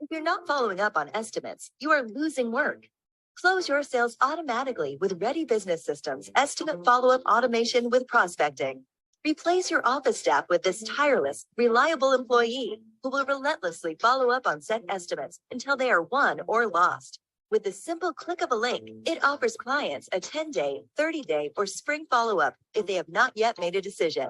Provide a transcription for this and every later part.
If you're not following up on estimates, you are losing work. Close your sales automatically with Ready Business Systems estimate follow-up automation with prospecting. Replace your office staff with this tireless, reliable employee who will relentlessly follow up on set estimates until they are won or lost. With the simple click of a link, it offers clients a 10-day, 30-day, or spring follow-up if they have not yet made a decision.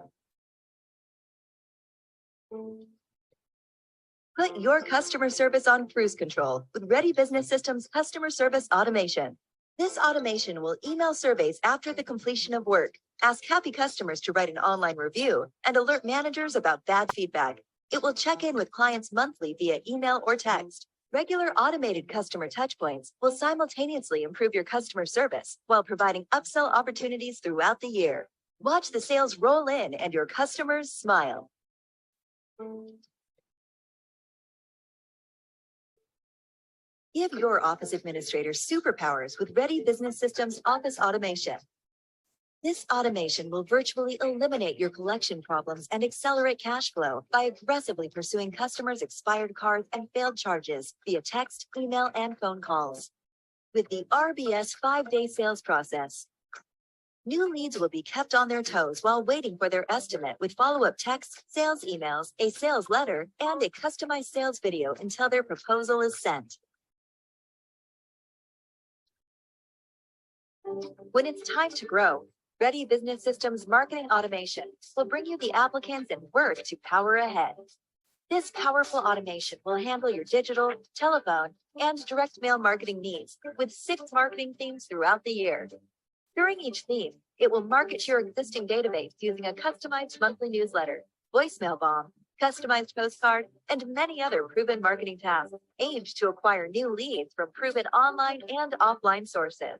Put your customer service on cruise control with Ready Business Systems Customer Service Automation. This automation will email surveys after the completion of work, ask happy customers to write an online review, and alert managers about bad feedback. It will check in with clients monthly via email or text. Regular automated customer touchpoints will simultaneously improve your customer service while providing upsell opportunities throughout the year. Watch the sales roll in and your customers smile. Give your office administrator superpowers with Ready Business Systems Office Automation. This automation will virtually eliminate your collection problems and accelerate cash flow by aggressively pursuing customers' expired cards and failed charges via text, email, and phone calls. With the RBS 5-day sales process, new leads will be kept on their toes while waiting for their estimate with follow-up texts, sales emails, a sales letter, and a customized sales video until their proposal is sent. When it's time to grow, Ready Business Systems Marketing Automation will bring you the applicants and work to power ahead. This powerful automation will handle your digital, telephone, and direct mail marketing needs with 6 marketing themes throughout the year. During each theme, it will market to your existing database using a customized monthly newsletter, voicemail bomb, customized postcard, and many other proven marketing tasks aimed to acquire new leads from proven online and offline sources.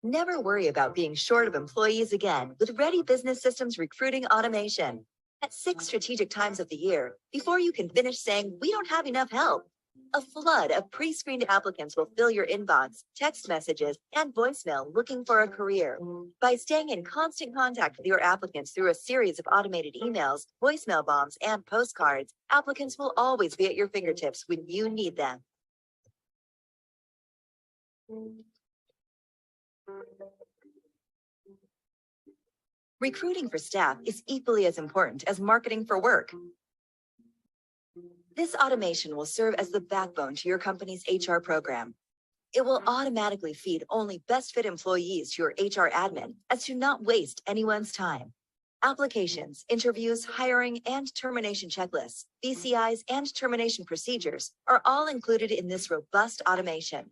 Never worry about being short of employees again with Ready Business Systems Recruiting Automation. At 6 strategic times of the year, before you can finish saying, "We don't have enough help," a flood of pre-screened applicants will fill your inbox, text messages, and voicemail looking for a career. By staying in constant contact with your applicants through a series of automated emails, voicemail bombs, and postcards, applicants will always be at your fingertips when you need them. Recruiting for staff is equally as important as marketing for work. This automation will serve as the backbone to your company's HR program. It will automatically feed only best fit employees to your HR admin as to not waste anyone's time. Applications, interviews, hiring, and termination checklists, BCIs, and termination procedures are all included in this robust automation.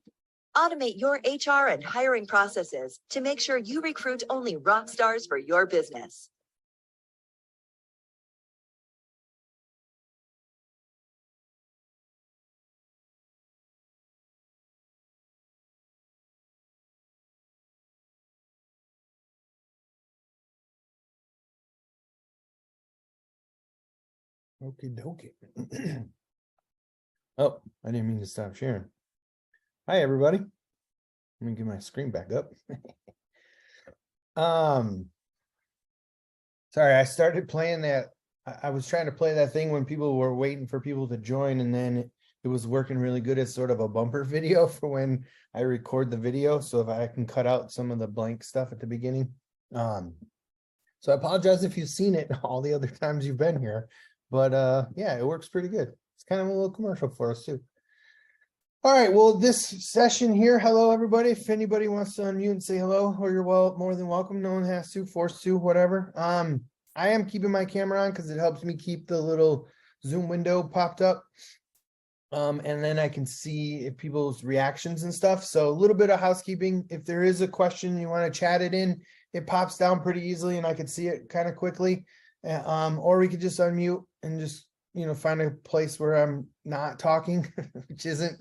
Automate your HR and hiring processes to make sure you recruit only rock stars for your business. Okie dokie. Oh, I didn't mean to stop sharing. Hi, everybody. Let me get my screen back up. Sorry, I started playing that. I was trying to play that thing when people were waiting for people to join, and then it was working really good as sort of a bumper video for when I record the video. So if I can cut out some of the blank stuff at the beginning. So I apologize if you've seen it all the other times you've been here, but yeah, it works pretty good. It's kind of a little commercial for us too. All right, well, this session here, hello, everybody. If anybody wants to unmute and say hello, or you're more than welcome. No one has to, forced to, whatever. I am keeping my camera on because it helps me keep the little Zoom window popped up. And then I can see if people's reactions and stuff. So a little bit of housekeeping. If there is a question you want to chat it in, it pops down pretty easily and I can see it kind of quickly. Or we could just unmute and just, find a place where I'm not talking, which isn't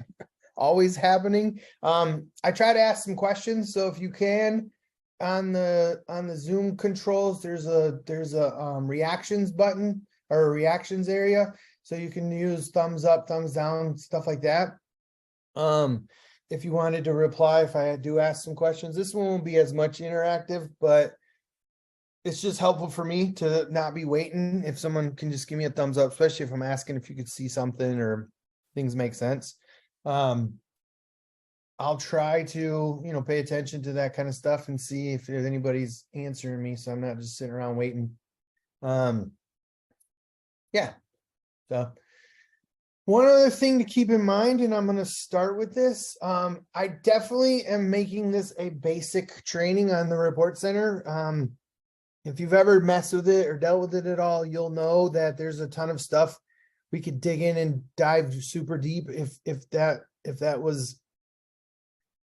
always happening. I try to ask some questions. So if you can, on the Zoom controls, there's a reactions button or a reactions area. So you can use thumbs up, thumbs down, stuff like that. If you wanted to reply, if I do ask some questions, this one won't be as much interactive, but it's just helpful for me to not be waiting. If someone can just give me a thumbs up, especially if I'm asking if you could see something or things make sense. I'll try to, pay attention to that kind of stuff and see if there's anybody's answering me, so I'm not just sitting around waiting. Yeah. So one other thing to keep in mind, and I'm going to start with this. I definitely am making this a basic training on the report center. If you've ever messed with it or dealt with it at all, you'll know that there's a ton of stuff we could dig in and dive super deep if that was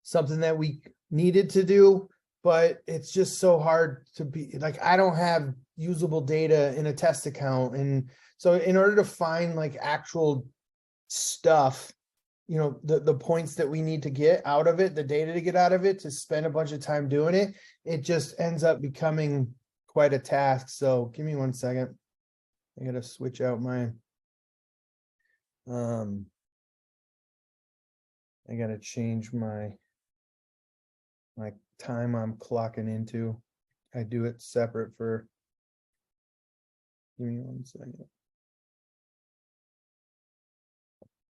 something that we needed to do, but it's just so hard to be like, I don't have usable data in a test account. And so in order to find like actual stuff, the points that we need to get out of it, the data to get out of it, to spend a bunch of time doing it, it just ends up becoming quite a task. So give me 1 second. I gotta switch out my I gotta change my time I'm clocking into. I do it separate for, give me 1 second.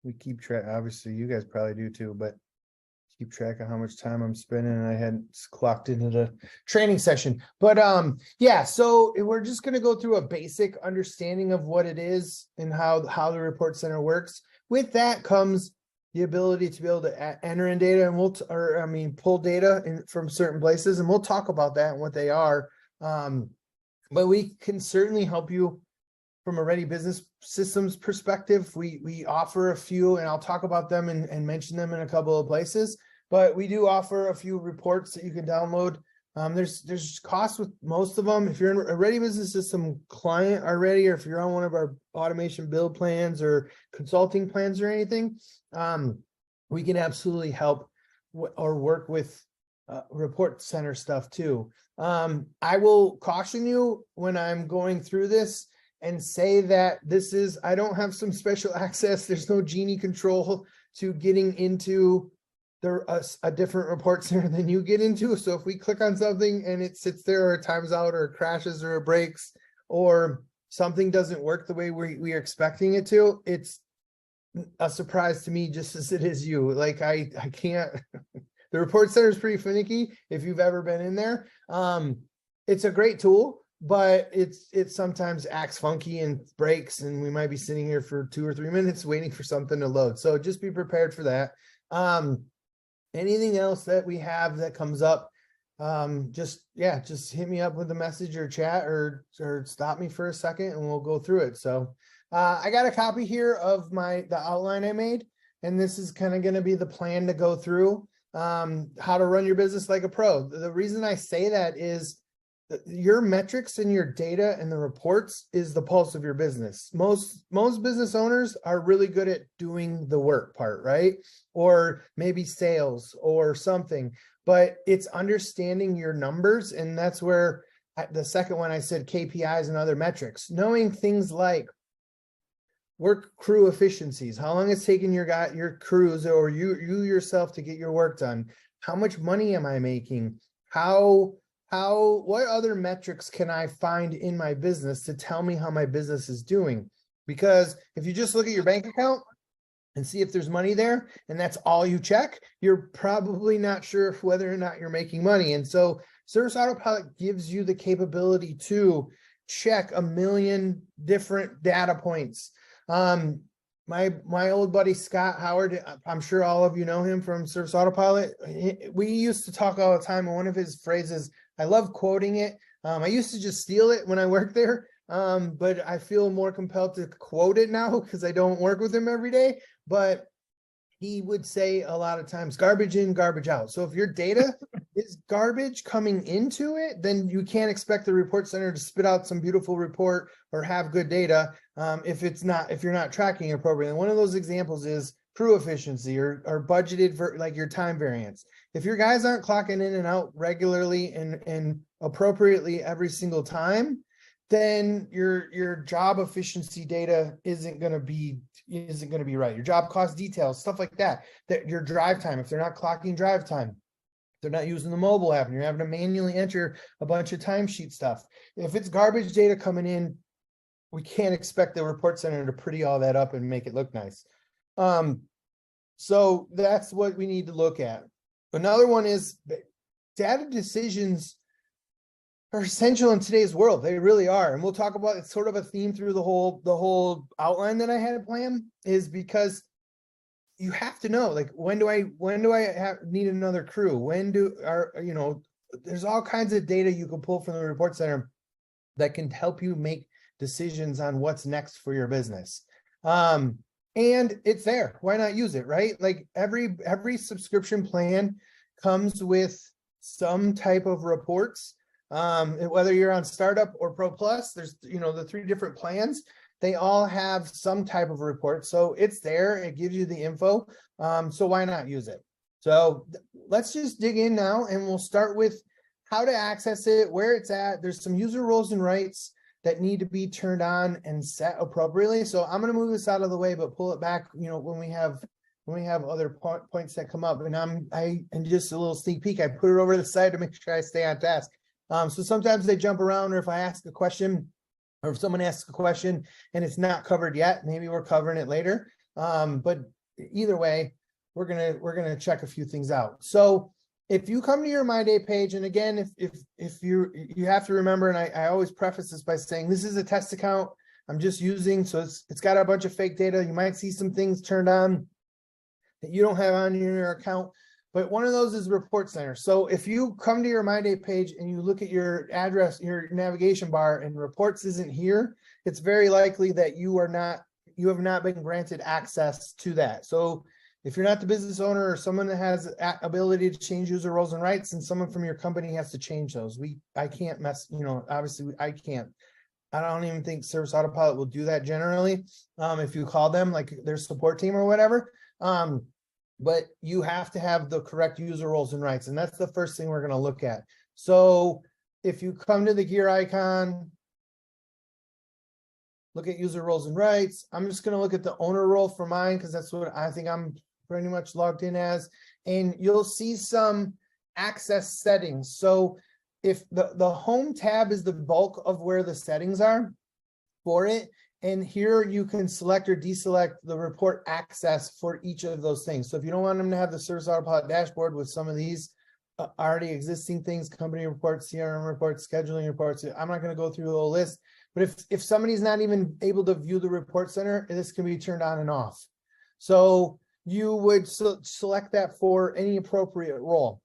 We keep track, obviously you guys probably do too, but keep track of how much time I'm spending, and I hadn't clocked into the training session. But yeah, so we're just going to go through a basic understanding of what it is and how the report center works. With that comes the ability to be able to enter in data, and pull data from certain places, and we'll talk about that and what they are. But we can certainly help you from a Ready Business Systems perspective. We offer a few, and I'll talk about them and mention them in a couple of places, but we do offer a few reports that you can download. There's costs with most of them. If you're a Ready Business System client already, or if you're on one of our automation build plans or consulting plans or anything, we can absolutely help or work with report center stuff too. I will caution you when I'm going through this and say that I don't have some special access. There's no genie control to getting into a different report center than you get into. So if we click on something and it sits there, or it times out, or it crashes, or it breaks, or something doesn't work the way we are expecting it to, it's a surprise to me just as it is you. Like I can't, the report center is pretty finicky if you've ever been in there. It's a great tool, but it sometimes acts funky and breaks, and we might be sitting here for 2 or 3 minutes waiting for something to load. So just be prepared for that. Anything else that we have that comes up, just hit me up with a message or chat, or stop me for a second and we'll go through it. So I got a copy here of the outline I made, and this is kind of going to be the plan to go through how to run your business like a pro. The reason I say that is your metrics and your data and the reports is the pulse of your business. Most business owners are really good at doing the work part, right? Or maybe sales or something, but it's understanding your numbers. And that's where the second one I said KPIs and other metrics, knowing things like work crew efficiencies, how long it's taking your crews or you yourself to get your work done. How much money am I making? What other metrics can I find in my business to tell me how my business is doing? Because if you just look at your bank account and see if there's money there, and that's all you check, you're probably not sure whether or not you're making money. And so Service Autopilot gives you the capability to check 1 million different data points. My old buddy, Scott Howard, I'm sure all of you know him from Service Autopilot. We used to talk all the time, and one of his phrases, I love quoting it. I used to just steal it when I worked there, but I feel more compelled to quote it now because I don't work with him every day. But he would say a lot of times, garbage in, garbage out. So if your data is garbage coming into it, then you can't expect the report center to spit out some beautiful report or have good data if you're not tracking appropriately. And one of those examples is crew efficiency or budgeted for like your time variance. If your guys aren't clocking in and out regularly and appropriately every single time, then your job efficiency data isn't going to be right. Your job cost details, stuff like that your drive time, if they're not clocking drive time, They're not using the mobile app and you're having to manually enter a bunch of timesheet stuff. If it's garbage data coming in, we can't expect the report center to pretty all that up and make it look nice. So that's what we need to look at. Another one is data decisions are essential in today's world. They really are. And we'll talk about it's sort of a theme through the whole outline that I had planned, is because you have to know, like, when do I need another crew? There's all kinds of data you can pull from the report center that can help you make decisions on what's next for your business. And it's there. Why not use it, right? Like every subscription plan comes with some type of reports. Whether you're on Startup or Pro Plus, there's, the 3 different plans. They all have some type of report. So it's there. It gives you the info. So why not use it? So let's just dig in now, and we'll start with how to access it, where it's at. There's some user roles and rights that need to be turned on and set appropriately. So I'm going to move this out of the way, but pull it back, when we have other points that come up. And just a little sneak peek, I put it over to the side to make sure I stay on task. So sometimes they jump around, or if I ask a question, or if someone asks a question and it's not covered yet, maybe we're covering it later. But either way, we're gonna check a few things out. So if you come to your My Day page, and again, if you have to remember, and I always preface this by saying this is a test account I'm just using, so it's got a bunch of fake data. You might see some things turned on that you don't have on your account. But one of those is Report Center. So if you come to your My Day page and you look at your address, your navigation bar, and reports isn't here, it's very likely that you have not been granted access to that. So if you're not the business owner or someone that has ability to change user roles and rights, and someone from your company has to change those, I can't obviously I can't. I don't even think Service Autopilot will do that generally. If you call them, like their support team or whatever. But you have to have the correct user roles and rights. And that's the first thing we're going to look at. So if you come to the gear icon, look at user roles and rights. I'm just going to look at the owner role for mine, because that's what I think I'm pretty much logged in as. And you'll see some access settings. So if the home tab is the bulk of where the settings are for it, and here you can select or deselect the report access for each of those things. So if you don't want them to have the Service Autopilot dashboard with some of these already existing things, company reports, CRM reports, scheduling reports, I'm not going to go through the whole list. But if somebody's not even able to view the report center, this can be turned on and off. So you would select that for any appropriate role.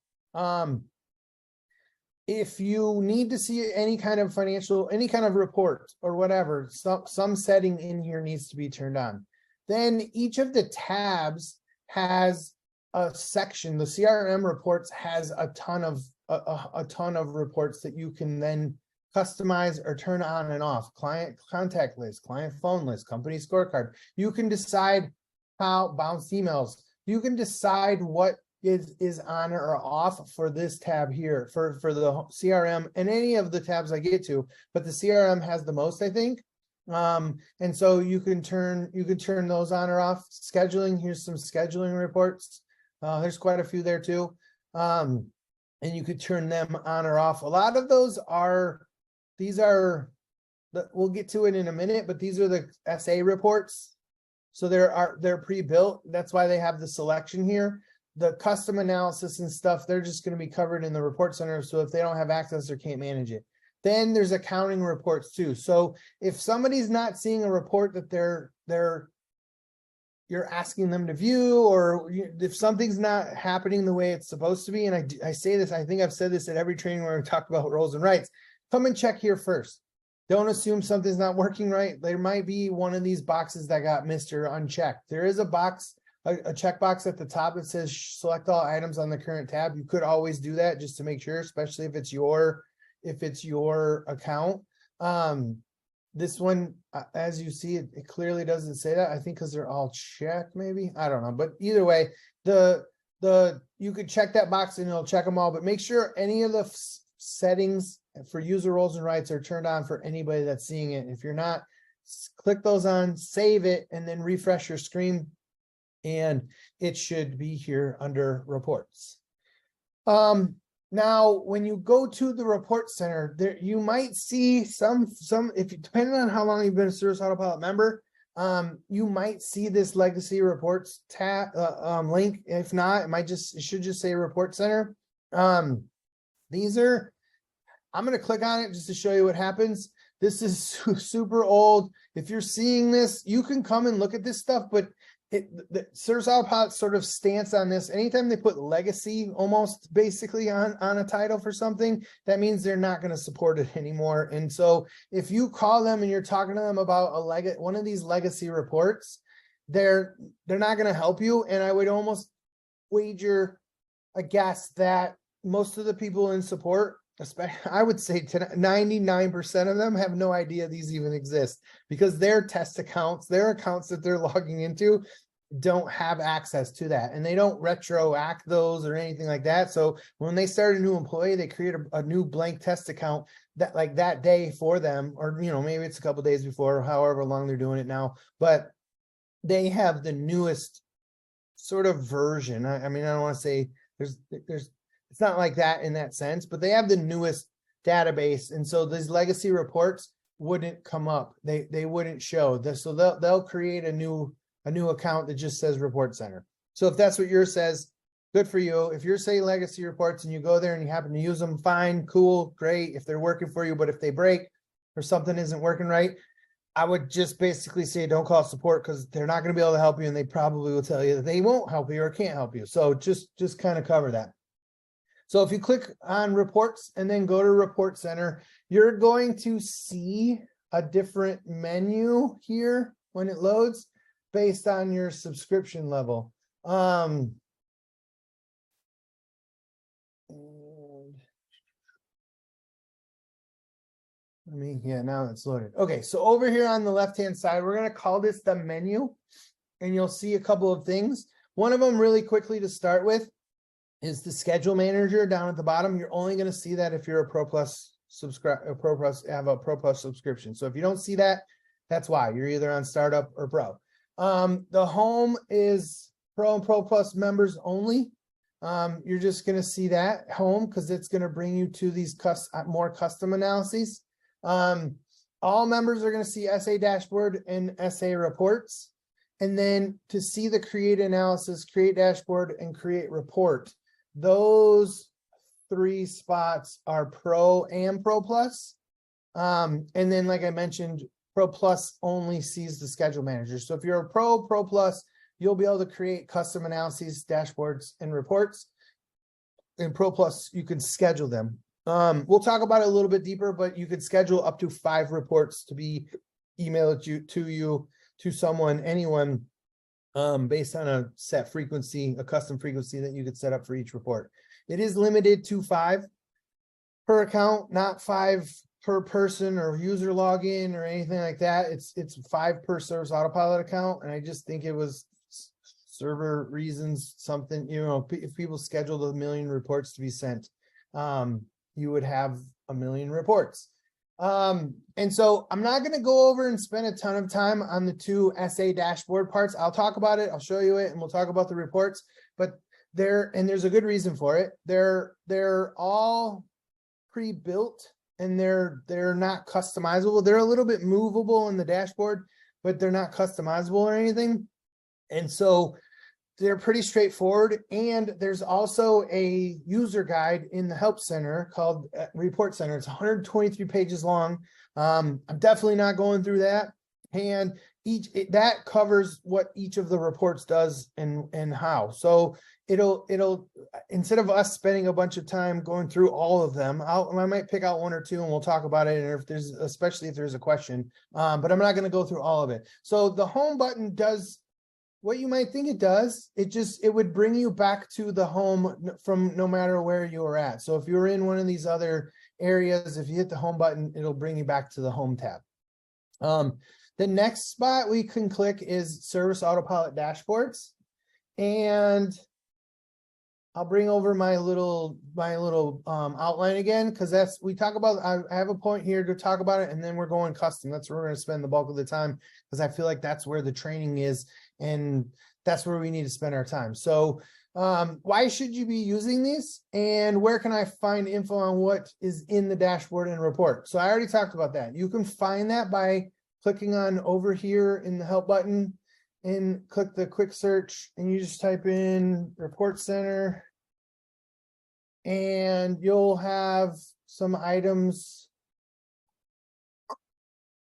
If you need to see any kind of report or whatever, some setting in here needs to be turned on. Then each of the tabs has a section. The CRM reports has a ton of reports that you can then customize or turn on and off. Client contact list, client phone list, company scorecard. You can decide how bounce emails. You can decide what is on or off for this tab here for the CRM and any of the tabs I get to, but the CRM has the most, I think. And so you can turn those on or off. Scheduling, here's some scheduling reports. There's quite a few there too. And you could turn them on or off. A lot of those we'll get to it in a minute, but these are the SA reports. So they're pre-built. That's why they have the selection here. The custom analysis and stuff, they're just going to be covered in the report center. So if they don't have access or can't manage it, then there's accounting reports too. So if somebody's not seeing a report that you're asking them to view, or if something's not happening the way it's supposed to be, and I say this, I think I've said this at every training where we talk about roles and rights, come and check here first. Don't assume something's not working right. There might be one of these boxes that got missed or unchecked. There is a box, a checkbox at the top that says select all items on the current tab. You could always do that just to make sure, especially if it's your account. This one, as you see, it clearly doesn't say that. I think because they're all checked, maybe. I don't know. But either way, you could check that box and it'll check them all, but make sure any of the settings for user roles and rights are turned on for anybody that's seeing it. If you're not, click those on, save it, and then refresh your screen. And it should be here under reports. Now, when you go to the report center, there you might see some if depending on how long you've been a Service Autopilot member, you might see this legacy reports tab link. If not, it should just say report center. These are, I'm going to click on it just to show you what happens. This is super old. If you're seeing this, you can come and look at this stuff, but the Service Autopilot sort of stance on this. Anytime they put legacy almost basically on a title for something, that means they're not going to support it anymore. And so if you call them and you're talking to them about one of these legacy reports, they're not going to help you. And I would almost wager a guess that most of the people in support, especially, I would say 99% of them have no idea these even exist, because their test accounts, their accounts that they're logging into, don't have access to that, and they don't retroact those or anything like that. So when they start a new employee, they create a new blank test account that day for them, or maybe it's a couple days before, however long they're doing it now, but they have the newest sort of version. I mean, I don't want to say there's it's not like that in that sense, but they have the newest database, and so these legacy reports wouldn't come up. They wouldn't show this, so they'll create a new account that just says report center. So if that's what yours says, good for you. If you're saying legacy reports and you go there and you happen to use them, fine, cool, great, if they're working for you. But if they break or something isn't working right, I would just basically say don't call support, because they're not going to be able to help you, and they probably will tell you that they won't help you or can't help you. So just kind of cover that. So if you click on reports and then go to report center, you're going to see a different menu here when it loads based on your subscription level. Now it's loaded. Okay, so over here on the left-hand side, we're going to call this the menu, and you'll see a couple of things. One of them really quickly to start with is the schedule manager down at the bottom. You're only going to see that if you're a Pro Plus have a Pro Plus subscription. So if you don't see that, that's why. You're either on Startup or Pro. The home is Pro and Pro Plus members only. You're just going to see that home because it's going to bring you to these more custom analyses. All members are going to see SA dashboard and SA reports. And then to see the create analysis, create dashboard, and create report, those three spots are Pro and Pro Plus. And then, like I mentioned, Pro Plus only sees the schedule manager. So if you're a Pro Plus, you'll be able to create custom analyses, dashboards, and reports. In Pro Plus, you can schedule them. We'll talk about it a little bit deeper, but you could schedule up to 5 reports to be emailed to someone, anyone, based on a set frequency, a custom frequency that you could set up for each report. It is limited to 5 per account, not 5 per person or user login or anything like that. It's 5 per Service Autopilot account, and I just think it was server reasons, something, if people scheduled 1 million reports to be sent, you would have 1 million reports. And so I'm not going to go over and spend a ton of time on the 2 SA dashboard parts. I'll talk about it. I'll show you it, and we'll talk about the reports, but there's a good reason for it. They're all pre-built, and they're not customizable. They're a little bit movable in the dashboard, but they're not customizable or anything. And so they're pretty straightforward. And there's also a user guide in the help center called Report Center. It's 123 pages long. I'm definitely not going through that. And that covers what each of the reports does and how. So it'll instead of us spending a bunch of time going through all of them, I might pick out 1 or 2 and we'll talk about it. And especially if there's a question, but I'm not going to go through all of it. So the home button does what you might think it does. It would bring you back to the home from no matter where you were at. So if you're in one of these other areas, if you hit the home button, it'll bring you back to the home tab. The next spot we can click is Service Autopilot dashboards. And I'll bring over my little outline again, because we talk about, I have a point here to talk about it, and then we're going custom. That's where we're going to spend the bulk of the time, because I feel like that's where the training is, and that's where we need to spend our time. So Why should you be using these? And where can I find info on what is in the dashboard and report? So I already talked about that. You can find that by clicking on over here in the help button and click the quick search, and you just type in report center, and you'll have some items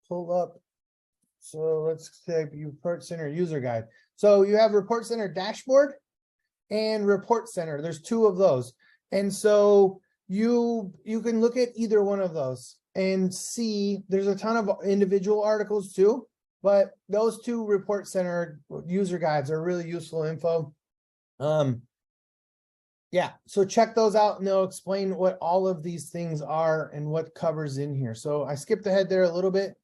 pull up. So let's type report center user guide. So you have report center dashboard and report center. There's two of those. And so you can look at either one of those and see there's a ton of individual articles too, but those two report center user guides are really useful info. Yeah, so check those out and they'll explain what all of these things are and what covers in here. So I skipped ahead there a little bit.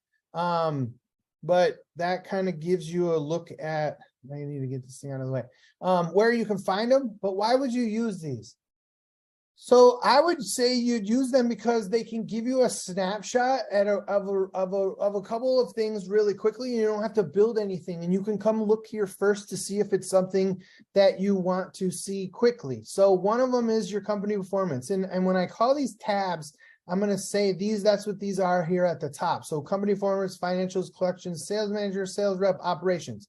But that kind of gives you a look at, I need to get this thing out of the way, where you can find them. But why would you use these? So I would say you'd use them because they can give you a snapshot of a couple of things really quickly. You don't have to build anything, and you can come look here first to see if it's something that you want to see quickly. So one of them is your company performance. And when I call these tabs, I'm going to say these, that's what these are here at the top. So company performance, financials, collections, sales manager, sales rep, operations.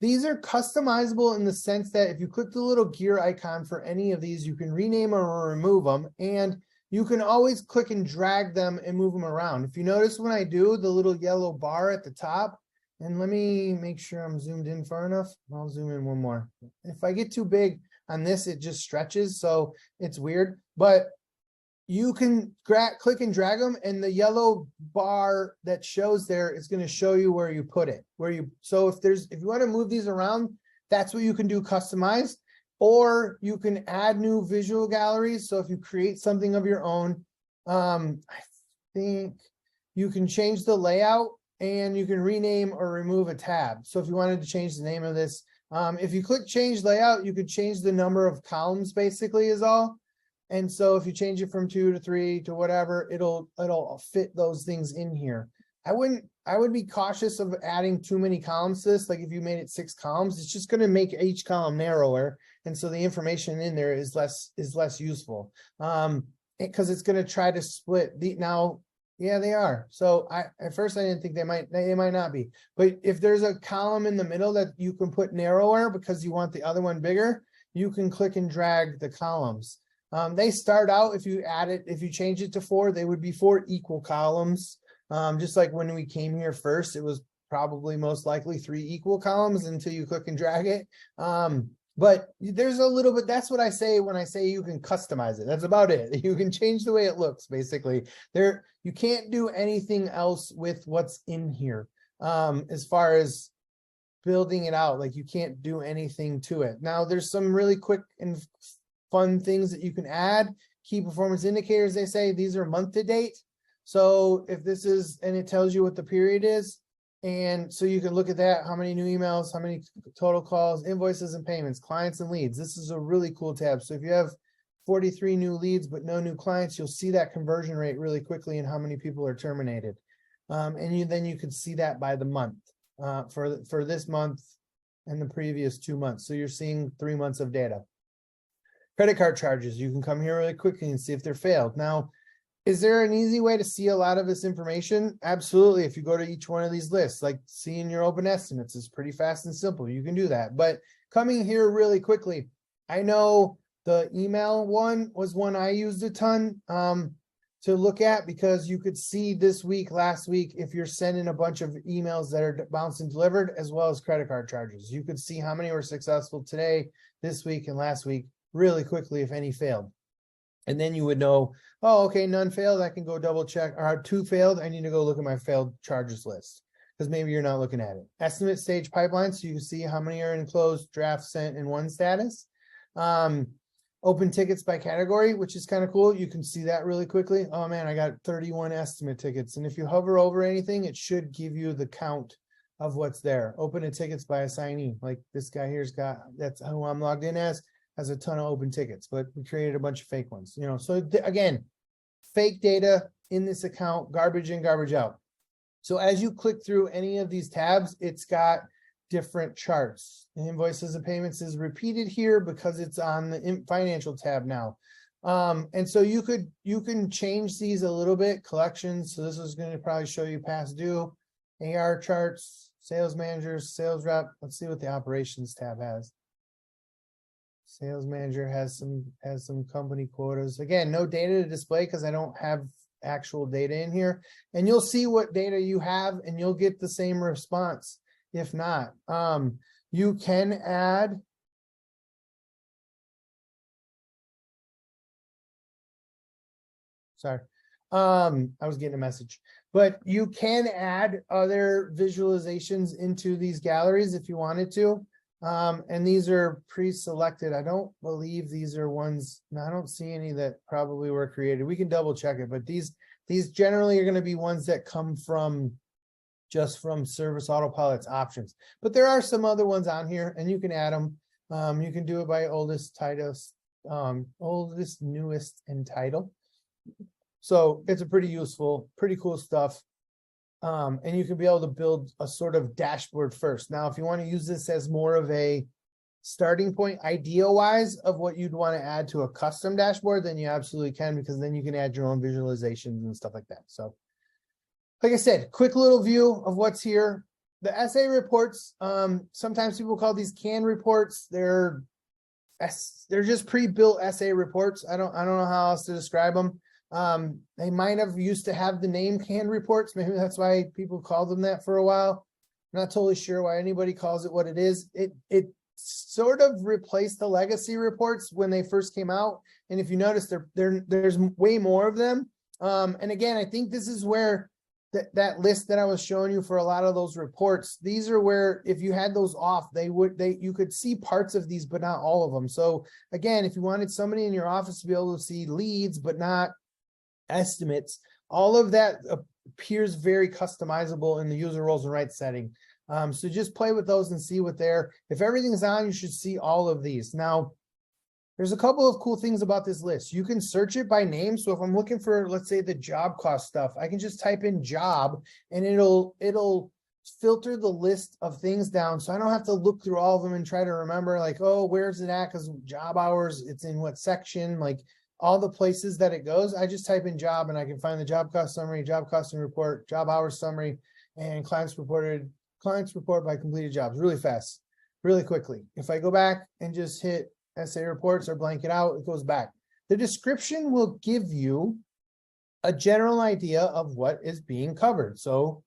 These are customizable in the sense that if you click the little gear icon for any of these, you can rename or remove them, and you can always click and drag them and move them around. If you notice when I do the little yellow bar at the top, and let me make sure I'm zoomed in far enough. I'll zoom in one more. If I get too big on this, it just stretches, so it's weird, but you can click and drag them, and the yellow bar that shows there is going to show you where you put it. So if you want to move these around, that's what you can do, customize, or you can add new visual galleries. So if you create something of your own, I think you can change the layout and you can rename or remove a tab. So if you wanted to change the name of this, if you click change layout, you could change the number of columns, basically, is all. And so if you change it from 2 to 3 to whatever, it'll fit those things in here. I would be cautious of adding too many columns to this. Like if you made it 6 columns, it's just going to make each column narrower. And so the information in there is less useful. Because it's going to try to split now. Yeah, they are. So at first I didn't think they might not be. But if there's a column in the middle that you can put narrower because you want the other one bigger, you can click and drag the columns. They start out, if you change it to 4, they would be 4 equal columns. Just like when we came here first, it was probably most likely 3 equal columns until you click and drag it. But there's a little bit, that's what I say when I say you can customize it. That's about it. You can change the way it looks, basically. You can't do anything else with what's in here. As far as building it out, like you can't do anything to it. Now there's some really quick and fun things that you can add. Key performance indicators, they say these are month to date. So if this is, and it tells you what the period is, and so you can look at that, how many new emails, how many total calls, invoices and payments, clients and leads. This is a really cool tab. So if you have 43 new leads but no new clients, you'll see that conversion rate really quickly and how many people are terminated. And then you can see that by the month for this month and the previous 2 months. So you're seeing 3 months of data. Credit card charges, you can come here really quickly and see if they're failed. Now, is there an easy way to see a lot of this information? Absolutely. If you go to each one of these lists, like seeing your open estimates is pretty fast and simple. You can do that. But coming here really quickly, I know the email one was one I used a ton to look at, because you could see this week, last week, if you're sending a bunch of emails that are bounced and delivered, as well as credit card charges. You could see how many were successful today, this week, and last week really quickly, if any failed. And then you would know, oh, okay, none failed. I can go double check. Or 2 failed. I need to go look at my failed charges list, because maybe you're not looking at it. Estimate stage pipeline, so you can see how many are in closed, draft, sent, and won status. Open tickets by category, which is kind of cool. You can see that really quickly. Oh man, I got 31 estimate tickets. And if you hover over anything, it should give you the count of what's there. Open tickets by assignee. Like this guy here's got, that's who I'm logged in as, has a ton of open tickets, but we created a bunch of fake ones, you know. So again, fake data in this account, garbage in, garbage out. So as you click through any of these tabs, it's got different charts. The invoices and payments is repeated here because it's on the financial tab now. And so you can change these a little bit, collections. So this is going to probably show you past due, AR charts, sales managers, sales rep. Let's see what the operations tab has. Sales manager has some company quotas. Again, no data to display because I don't have actual data in here. And you'll see what data you have and you'll get the same response. If not, you can add. Sorry. I was getting a message, but you can add other visualizations into these galleries if you wanted to. And these are pre-selected. I don't believe these are ones. No, I don't see any that probably were created. We can double check it, but these generally are going to be ones that come from just from Service Autopilot's options. But there are some other ones on here and you can add them. You can do it by oldest, newest, and title. So it's a pretty useful, pretty cool stuff. And you can be able to build a sort of dashboard first. Now, if you want to use this as more of a starting point, idea-wise, of what you'd want to add to a custom dashboard, then you absolutely can, because then you can add your own visualizations and stuff like that. So, like I said, quick little view of what's here. The SA reports, sometimes people call these canned reports. They're just pre-built SA reports. I don't know how else to describe them. They might have used to have the name canned reports. Maybe that's why people called them that for a while. I'm not totally sure why anybody calls it what it is. It sort of replaced the legacy reports when they first came out. And if you notice, there's way more of them. And again, I think this is where that list that I was showing you for a lot of those reports, these are where if you had those off, you could see parts of these, but not all of them. So again, if you wanted somebody in your office to be able to see leads, but not estimates, all of that appears very customizable in the user roles and rights setting. So just play with those and see what they're. If everything's on, you should see all of these. Now, there's a couple of cool things about this list. You can search it by name. So if I'm looking for, let's say, the job cost stuff, I can just type in job and it'll filter the list of things down. So I don't have to look through all of them and try to remember like, oh, where's it at? Because job hours, it's in what section, like all the places that it goes. I just type in job and I can find the job cost summary, job costing report, job hours summary, and clients report by completed jobs really fast, really quickly. If I go back and just hit SA reports or blank it out, it goes back. The description will give you a general idea of what is being covered. So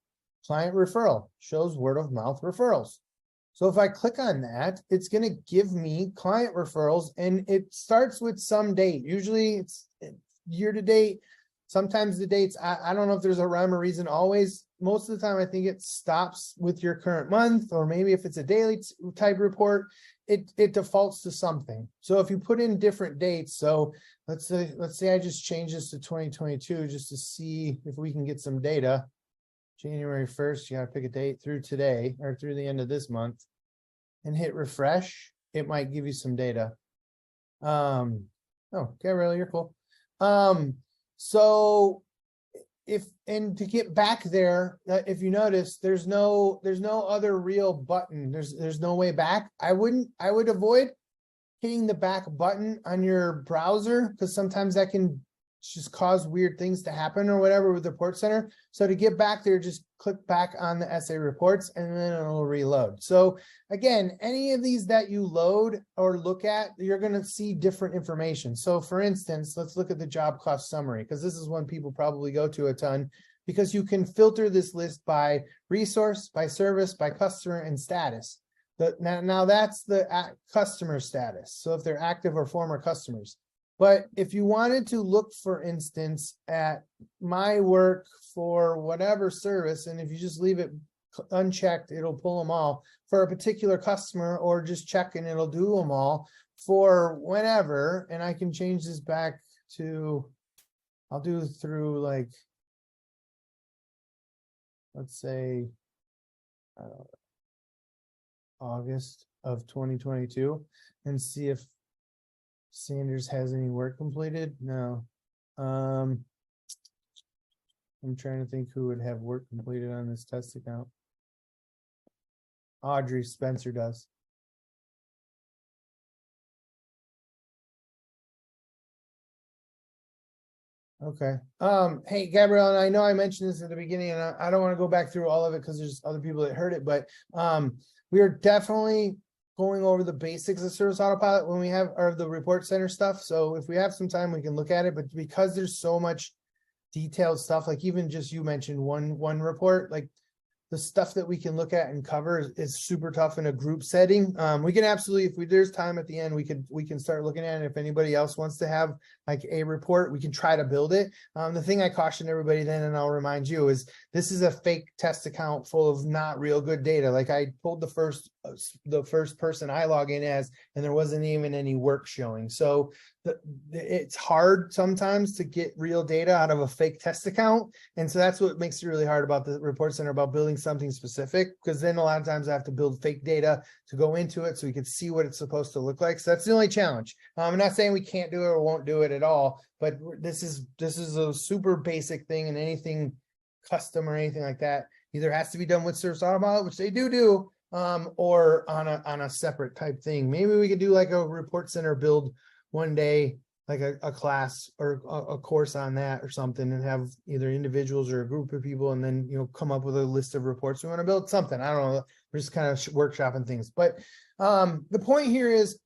client referral shows word of mouth referrals. So if I click on that, it's going to give me client referrals, and it starts with some date. Usually it's year to date. Sometimes the dates, I don't know if there's a rhyme or reason always. Most of the time, I think it stops with your current month, or maybe if it's a daily type report, it defaults to something. So if you put in different dates, so let's say I just change this to 2022 just to see if we can get some data. January 1st, you got to pick a date through today or through the end of this month and hit refresh. It might give you some data. Oh, Gabrielle, you're cool. So to get back there, if you notice, there's no other real button. There's no way back. I would avoid hitting the back button on your browser, because sometimes that can just cause weird things to happen or whatever with the report center. So to get back there, just click back on the SA reports and then it'll reload. So again, any of these that you load or look at, you're going to see different information. So for instance, let's look at the job cost summary, because this is one people probably go to a ton, because you can filter this list by resource, by service, by customer, and status. Now that's the customer status. So if they're active or former customers. But if you wanted to look, for instance, at my work for whatever service, and if you just leave it unchecked, it'll pull them all for a particular customer, or just check and it'll do them all for whenever. And I can change this back to, I'll do through like, let's say, August of 2022, and see if Sanders has any work completed. No. I'm trying to think who would have work completed on this test account. Audrey Spencer does. Okay. Hey, Gabrielle, and I know I mentioned this at the beginning, and I don't want to go back through all of it because there's other people that heard it, but we are definitely going over the basics of Service Autopilot when we have the report center stuff. So if we have some time, we can look at it. But because there's so much detailed stuff, like even just you mentioned one report, like the stuff that we can look at and cover is super tough in a group setting. We can absolutely, if there's time at the end, we can start looking at it. If anybody else wants to have like a report, we can try to build it. The thing I caution everybody then, and I'll remind you, is this is a fake test account full of not real good data. Like I pulled the first person I log in as, and there wasn't even any work showing. So it's hard sometimes to get real data out of a fake test account. And so that's what makes it really hard about the report center, about building something specific, because then a lot of times I have to build fake data to go into it so we can see what it's supposed to look like. So that's the only challenge. I'm not saying we can't do it or won't do it at all, but this is a super basic thing, and anything custom or anything like that either has to be done with Service Autopilot, which they do, or on a separate type thing. Maybe we could do like a report center build one day, like a class or a course on that or something, and have either individuals or a group of people, and then, come up with a list of reports we want to build something. I don't know. We're just kind of workshopping things. But the point here is,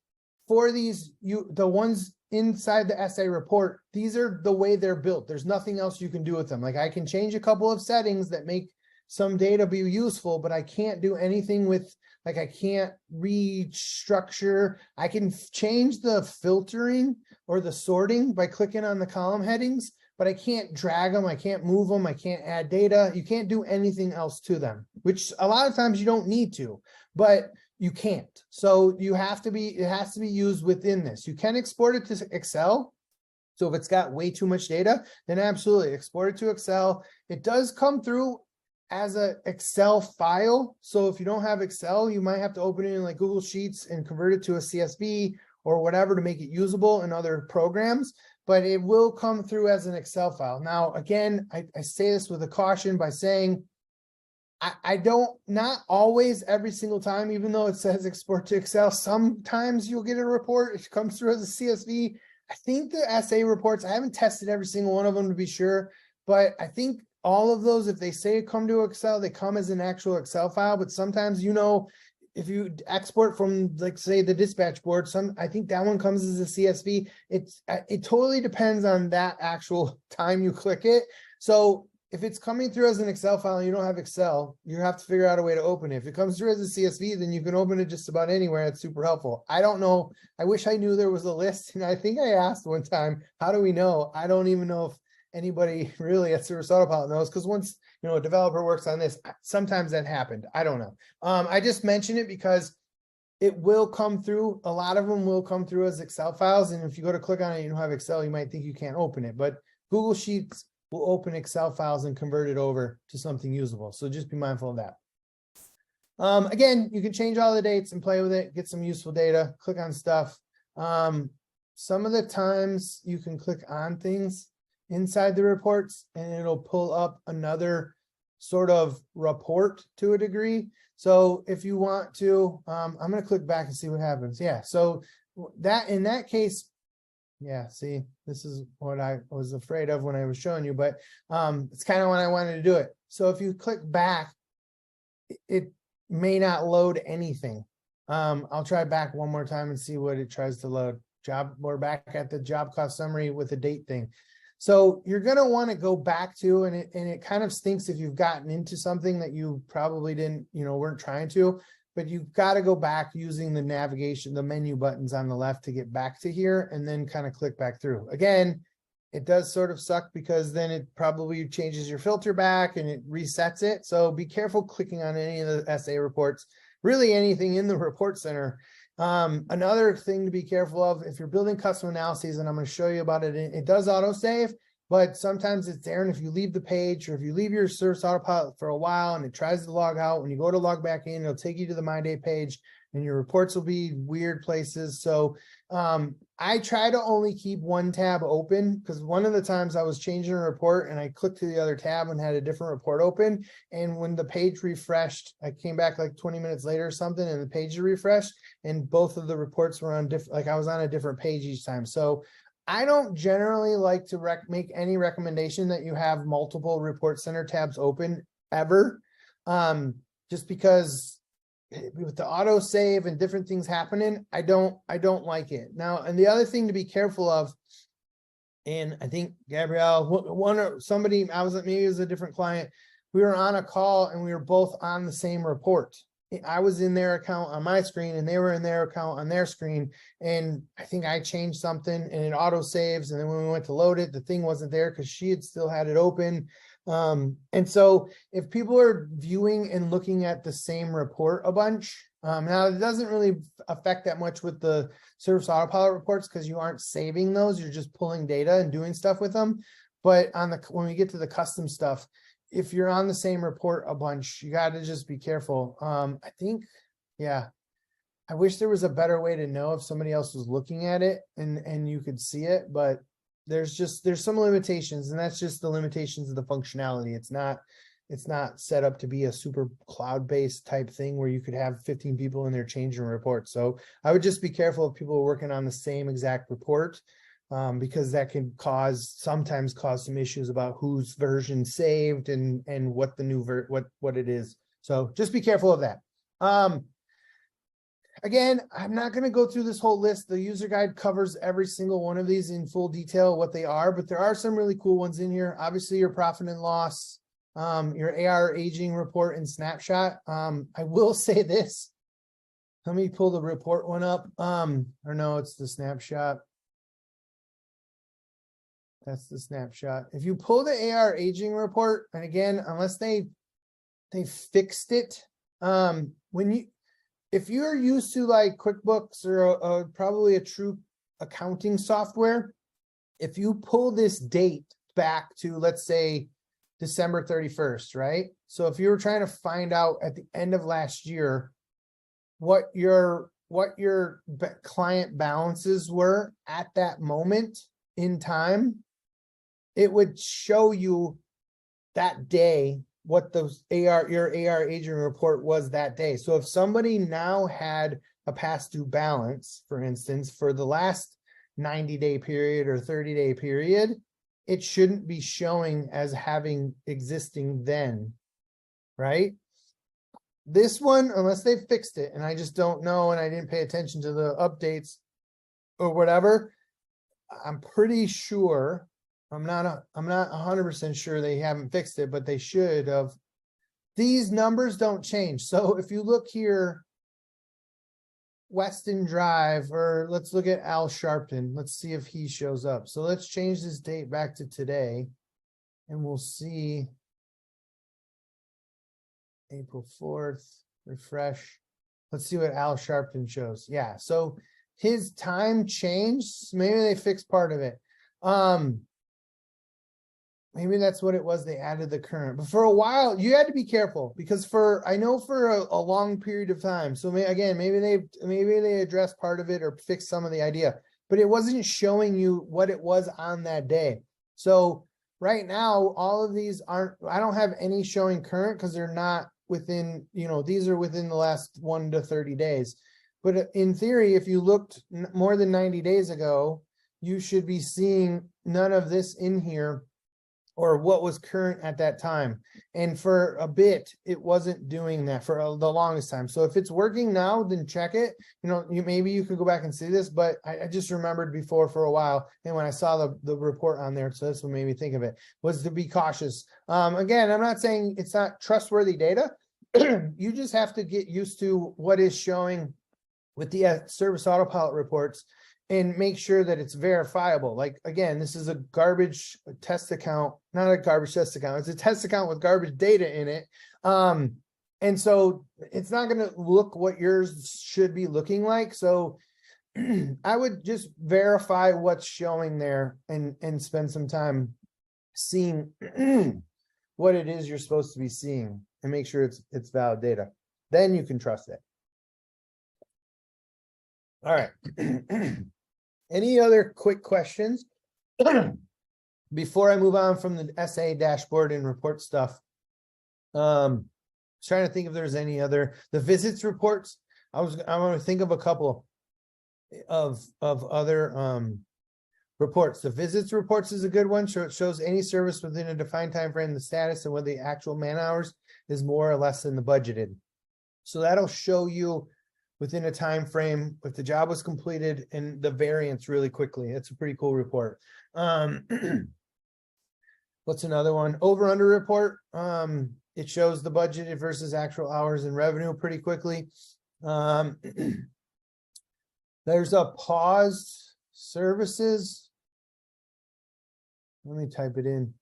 for these, the ones inside the SA report, these are the way they're built. There's nothing else you can do with them. Like I can change a couple of settings that make some data be useful, but I can't do anything with, like, I can't restructure. I can change the filtering or the sorting by clicking on the column headings, but I can't drag them. I can't move them. I can't add data. You can't do anything else to them, which a lot of times you don't need to, but you can't. So it has to be used within this. You can export it to Excel. So if it's got way too much data, then absolutely export it to Excel. It does come through as a Excel file. So if you don't have Excel, you might have to open it in like Google Sheets and convert it to a CSV or whatever to make it usable in other programs, but it will come through as an Excel file. Now, again, I say this with a caution by saying, I don't, not always every single time, even though it says export to Excel, sometimes you'll get a report, it comes through as a CSV. I think the SA reports, I haven't tested every single one of them to be sure, but I think all of those, if they say come to Excel, they come as an actual Excel file. But sometimes, if you export from, like, say, the dispatch board, I think that one comes as a CSV. It totally depends on that actual time you click it. So if it's coming through as an Excel file and you don't have Excel, you have to figure out a way to open it. If it comes through as a CSV, then you can open it just about anywhere. It's super helpful. I don't know. I wish I knew there was a list. And I think I asked one time, how do we know? I don't even know if anybody really at Service Autopilot knows, because once a developer works on this, sometimes that happened. I don't know. I just mention it because it will come through. A lot of them will come through as Excel files. And if you go to click on it and you don't have Excel, you might think you can't open it. But Google Sheets will open Excel files and convert it over to something usable. So just be mindful of that. Again, you can change all the dates and play with it, get some useful data, click on stuff. Some of the times you can click on things inside the reports and it'll pull up another sort of report to a degree. So if you want to, I'm going to click back and see what happens. Yeah. So that, in that case, yeah, see, this is what I was afraid of when I was showing you, but it's kind of when I wanted to do it. So if you click back, it may not load anything. I'll try back one more time and see what it tries to load. We're back at the job cost summary with the date thing. So you're going to want to go back to, and it kind of stinks if you've gotten into something that you probably didn't, weren't trying to, but you've got to go back using the navigation, the menu buttons on the left to get back to here, and then kind of click back through. Again, it does sort of suck because then it probably changes your filter back and it resets it. So be careful clicking on any of the SA reports, really anything in the report center. Another thing to be careful of, if you're building custom analyses, and I'm going to show you about it, it does autosave, but sometimes it's there. And if you leave the page, or if you leave your Service Autopilot for a while and it tries to log out, when you go to log back in, it'll take you to the My Day page. and your reports will be weird places. So I try to only keep one tab open, because one of the times I was changing a report and I clicked to the other tab and had a different report open. And when the page refreshed, I came back like 20 minutes later or something, and the page refreshed, and both of the reports were on different, like I was on a different page each time. So I don't generally like to make any recommendation that you have multiple report center tabs open ever. Just because with the auto save and different things happening, I don't like it. Now, and the other thing to be careful of, and I think Gabrielle, somebody, maybe it was a different client, we were on a call and we were both on the same report. I was in their account on my screen and they were in their account on their screen. And I think I changed something and it auto saves. And then when we went to load it, the thing wasn't there because she had still had it open. And so if people are viewing and looking at the same report a bunch, now it doesn't really affect that much with the Service Autopilot reports because you aren't saving those, you're just pulling data and doing stuff with them. But when we get to the custom stuff, if you're on the same report a bunch, you got to just be careful. I think, yeah, I wish there was a better way to know if somebody else was looking at it and you could see it, but there's some limitations, and that's just the limitations of the functionality. It's not set up to be a super cloud-based type thing where you could have 15 people in there changing reports. So I would just be careful if people are working on the same exact report, because that can sometimes cause some issues about whose version saved and what the new what it is. So just be careful of that. Again, I'm not going to go through this whole list. The user guide covers every single one of these in full detail, what they are, but there are some really cool ones in here. Obviously, your profit and loss, your AR aging report and snapshot. I will say this. Let me pull the report one up. Or no, it's the snapshot. That's the snapshot. If you pull the AR aging report, and again, unless they fixed it, if you're used to like QuickBooks or probably a true accounting software, if you pull this date back to, let's say, December 31st, right? So if you were trying to find out at the end of last year what your client balances were at that moment in time, it would show you that day what your AR aging report was that day. So if somebody now had a past due balance, for instance, for the last 90-day period or 30-day period, it shouldn't be showing as having existing then, right? This one, unless they fixed it, and I just don't know, and I didn't pay attention to the updates or whatever, I'm pretty sure, I'm not 100% sure they haven't fixed it, but they should have. These numbers don't change. So if you look here, Weston Drive, or let's look at Al Sharpton. Let's see if he shows up. So let's change this date back to today, and we'll see. April 4th, refresh. Let's see what Al Sharpton shows. Yeah, so his time changed. Maybe they fixed part of it. Maybe that's what it was. They added the current, but for a while you had to be careful because I know for a long period of time. So maybe they addressed part of it or fixed some of the idea, but it wasn't showing you what it was on that day. So right now, all of these I don't have any showing current because they're not within, these are within the last 1 to 30 days. But in theory, if you looked more than 90 days ago, you should be seeing none of this in here or what was current at that time. And for a bit, it wasn't doing that for the longest time. So if it's working now, then check it. Maybe you could go back and see this, but I just remembered before for a while. And when I saw the report on there, so that's what made me think of it, was to be cautious. Again, I'm not saying it's not trustworthy data. You just have to get used to what is showing with the Service Autopilot reports and make sure that it's verifiable. Like, again, this is a garbage test account, not a garbage test account. It's a test account with garbage data in it. And so it's not going to look what yours should be looking like. So I would just verify what's showing there and spend some time seeing what it is you're supposed to be seeing and make sure it's valid data. Then you can trust it. All right. Any other quick questions? Before I move on from the SA dashboard and report stuff. Trying to think if there's any other, the visits reports. I want to think of a couple of other reports. The visits reports is a good one. So it shows any service within a defined time frame, the status, and whether the actual man hours is more or less than the budgeted. So that'll show you within a time frame if the job was completed and the variance really quickly. It's a pretty cool report. What's another one? Over under report. It shows the budgeted versus actual hours and revenue pretty quickly. There's a paused services. Let me type it in.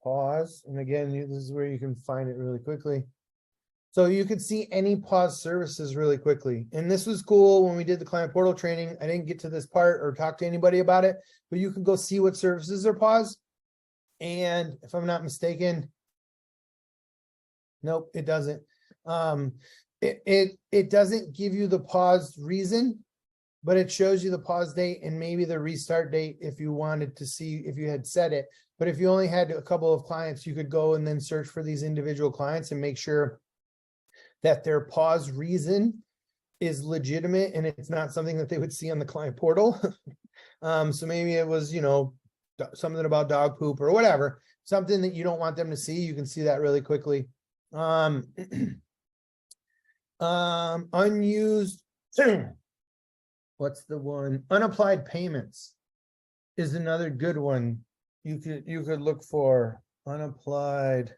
Pause. And again, this is where you can find it really quickly. So you can see any paused services really quickly. And this was cool when we did the client portal training. I didn't get to this part or talk to anybody about it, but you can go see what services are paused. And if I'm not mistaken, nope, it doesn't. It doesn't give you the paused reason, but it shows you the pause date and maybe the restart date if you wanted to see if you had set it. But if you only had a couple of clients, you could go and then search for these individual clients and make sure that their pause reason is legitimate and it's not something that they would see on the client portal. So maybe it was, something about dog poop or whatever, something that you don't want them to see. You can see that really quickly. Unused, what's the one? Unapplied payments is another good one. You could look for unapplied.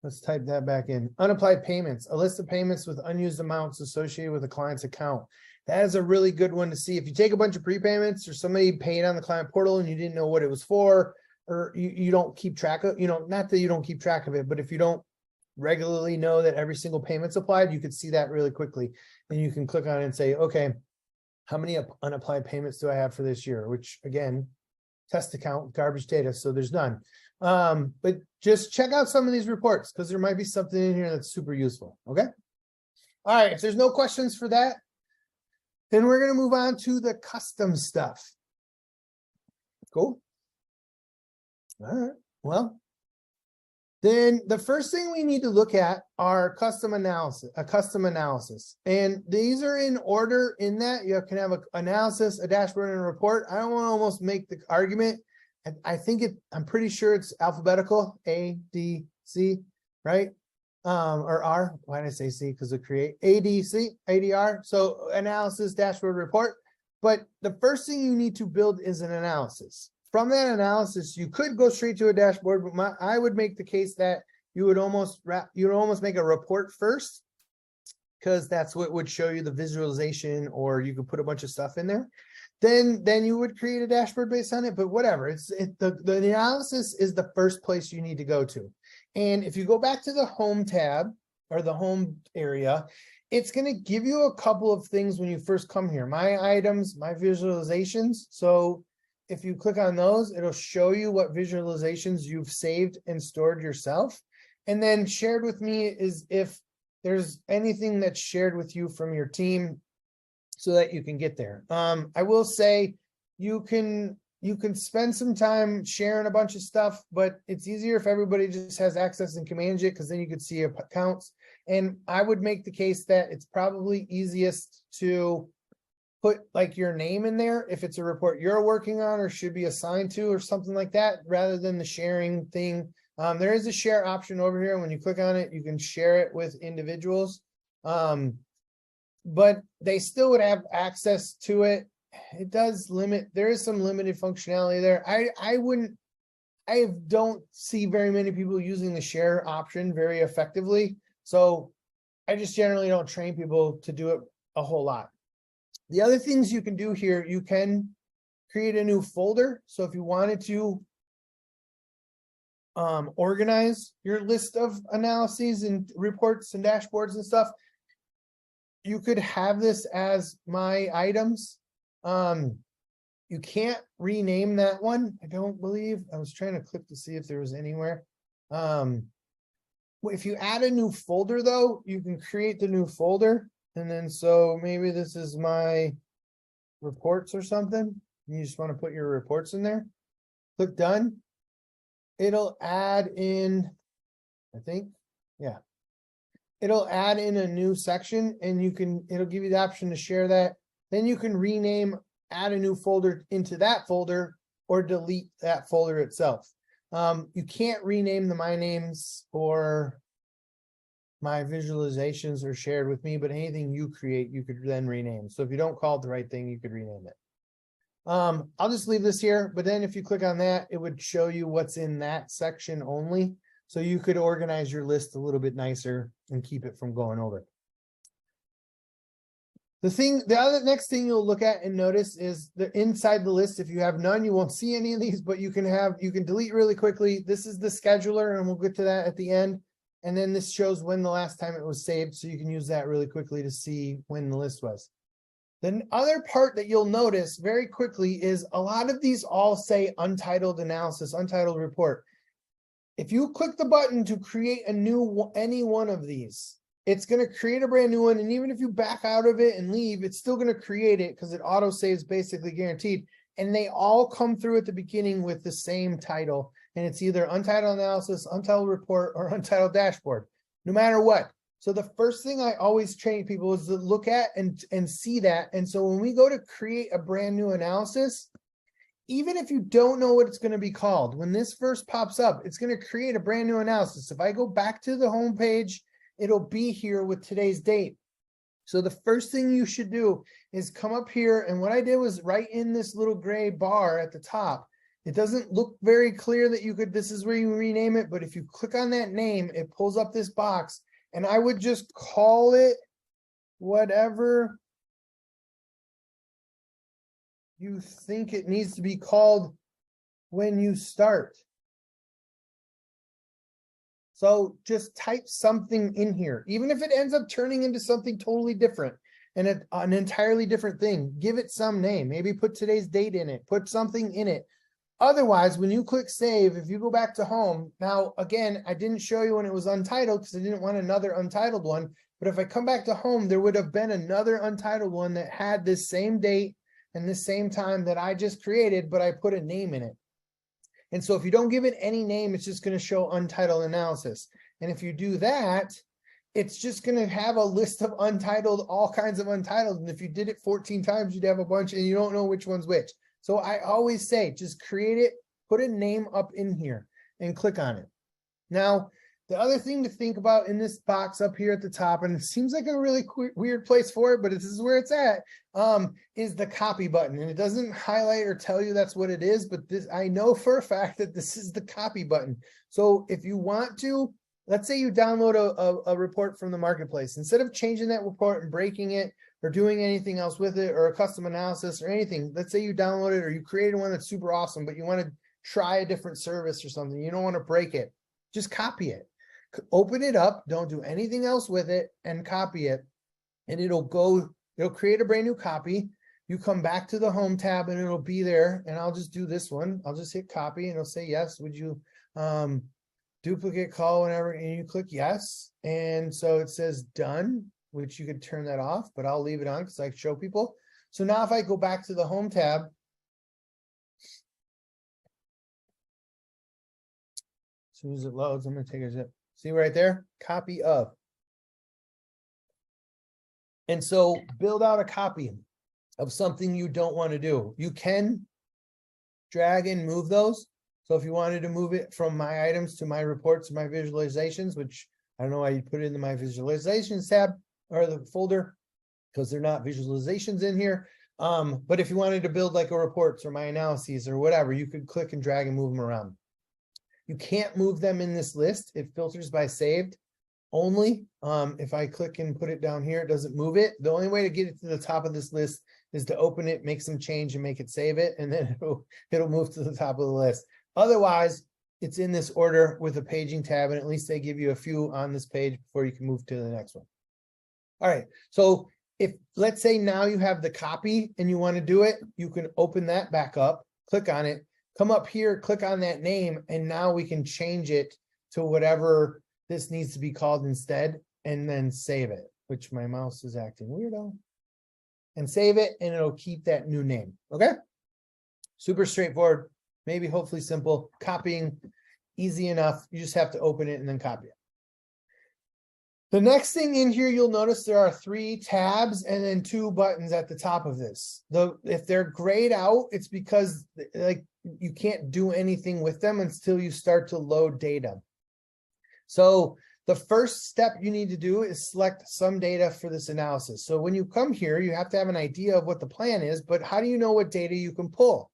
Let's type that back in. Unapplied payments, a list of payments with unused amounts associated with a client's account. That is a really good one to see. If you take a bunch of prepayments or somebody paid on the client portal and you didn't know what it was for, or you don't keep track of, not that you don't keep track of it, but if you don't regularly know that every single payment's applied, you could see that really quickly. And you can click on it and say, okay, how many unapplied payments do I have for this year? Which again, test account, garbage data, so there's none. But just check out some of these reports because there might be something in here that's super useful. Okay. All right. If there's no questions for that, then we're going to move on to the custom stuff. Cool. All right. Well, then the first thing we need to look at are custom analysis. And these are in order in that you can have an analysis, a dashboard, and a report. I don't want to almost make the argument. I'm pretty sure it's alphabetical, A, D, C, right? Or R, why did I say C? Because of create, A, D, C, ADR. So analysis, dashboard, report. But the first thing you need to build is an analysis. From that analysis, you could go straight to a dashboard, but I would make the case that you would almost make a report first, because that's what would show you the visualization, or you could put a bunch of stuff in there. Then you would create a dashboard based on it, but whatever. The analysis is the first place you need to go to. And if you go back to the home tab or the home area, it's going to give you a couple of things when you first come here. My items, my visualizations. So if you click on those, it'll show you what visualizations you've saved and stored yourself. And then shared with me is if there's anything that's shared with you from your team so that you can get there. I will say you can spend some time sharing a bunch of stuff, but it's easier if everybody just has access and can manage it, because then you could see accounts. And I would make the case that it's probably easiest to put like your name in there if it's a report you're working on or should be assigned to or something like that, rather than the sharing thing. There is a share option over here. When you click on it, you can share it with individuals, but they still would have access to it. It does limit, there is some limited functionality there. I don't see very many people using the share option very effectively. So I just generally don't train people to do it a whole lot. The other things you can do here, you can create a new folder. So if you wanted to organize your list of analyses and reports and dashboards and stuff, you could have this as my items. You can't rename that one, I don't believe. I was trying to click to see if there was anywhere. If you add a new folder though, you can create the new folder. And then so maybe this is my reports or something. You just want to put your reports in there. Click done. It'll add in, I think, yeah. It'll add in a new section and it'll give you the option to share that. Then you can rename, add a new folder into that folder or delete that folder itself. You can't rename the my names or my visualizations are shared with me, but anything you create, you could then rename. So if you don't call it the right thing, you could rename it. I'll just leave this here, but then if you click on that, it would show you what's in that section only. So you could organize your list a little bit nicer and keep it from going over. The next thing you'll look at and notice is the inside the list. If you have none, you won't see any of these, but you can delete really quickly. This is the scheduler, and we'll get to that at the end. And then this shows when the last time it was saved, so you can use that really quickly to see when the list was. The other part that you'll notice very quickly is a lot of these all say untitled analysis, untitled report. If you click the button to create any one of these, it's going to create a brand new one. And even if you back out of it and leave, it's still going to create it because it auto saves basically guaranteed. And they all come through at the beginning with the same title. And it's either untitled analysis, untitled report, or untitled dashboard, no matter what. So the first thing I always train people is to look at and see that. And so when we go to create a brand new analysis, even if you don't know what it's going to be called, when this first pops up, it's going to create a brand new analysis. If I go back to the home page, it'll be here with today's date. So the first thing you should do is come up here. And what I did was right in this little gray bar at the top. It doesn't look very clear that this is where you rename it. But if you click on that name, it pulls up this box. And I would just call it whatever you think it needs to be called when you start. So just type something in here, even if it ends up turning into something totally different and an entirely different thing, give it some name, maybe put today's date in it, put something in it. Otherwise, when you click save, if you go back to home, now again, I didn't show you when it was untitled because I didn't want another untitled one. But if I come back to home, there would have been another untitled one that had this same date and the same time that I just created, but I put a name in it. And so if you don't give it any name, it's just going to show untitled analysis. And if you do that, it's just going to have a list of untitled, all kinds of untitled. And if you did it 14 times, you'd have a bunch and you don't know which one's which. So I always say, just create it, put a name up in here and click on it. Now, the other thing to think about in this box up here at the top, and it seems like a really weird place for it, but this is where it's at, is the copy button. And it doesn't highlight or tell you that's what it is, but this, I know for a fact that this is the copy button. So if you want to, let's say you download a report from the marketplace, instead of changing that report and breaking it or doing anything else with it or a custom analysis or anything, let's say you download it or you created one that's super awesome, but you want to try a different service or something, you don't want to break it, just copy it. Open it up, don't do anything else with it, and copy it, and it'll create a brand new copy. You come back to the home tab and it'll be there, and I'll just do this one. I'll just hit copy and it'll say, yes, would you duplicate call whenever, and you click yes. And so it says done, which you could turn that off, but I'll leave it on because I show people. So now if I go back to the home tab, as soon as it loads, I'm going to take a zip. See right there, copy of. And so build out a copy of something you don't want to do. You can drag and move those. So if you wanted to move it from my items to my reports to my visualizations, which I don't know why you put it in my visualizations tab or the folder, because they're not visualizations in here. But if you wanted to build like a reports or my analyses or whatever, you could click and drag and move them around. You can't move them in this list. It filters by saved only. If I click and put it down here, it doesn't move it. The only way to get it to the top of this list is to open it, make some change and make it save it. And then it'll move to the top of the list. Otherwise, it's in this order with a paging tab. And at least they give you a few on this page before you can move to the next one. All right. So if let's say now you have the copy and you want to do it, you can open that back up, click on it. Come up here, click on that name, and now we can change it to whatever this needs to be called instead, and then save it. which my mouse is acting weirdo, and save it, and it'll keep that new name. Okay. Super straightforward, maybe hopefully simple. Copying, easy enough. You just have to open it and then copy it. The next thing in here, you'll notice there are 3 tabs and then 2 buttons at the top of this. If they're grayed out, it's because like you can't do anything with them until you start to load data. So the first step you need to do is select some data for this analysis. So when you come here, you have to have an idea of what the plan is, but how do you know what data you can pull?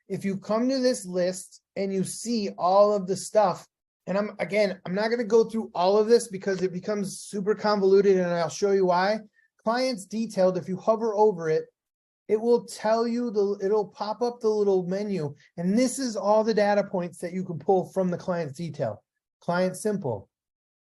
If you come to this list and you see all of the stuff, and I'm not going to go through all of this because it becomes super convoluted, and I'll show you why. Clients detailed, if you hover over it, it will tell you, it'll pop up the little menu, and this is all the data points that you can pull from the client's detail. Client simple.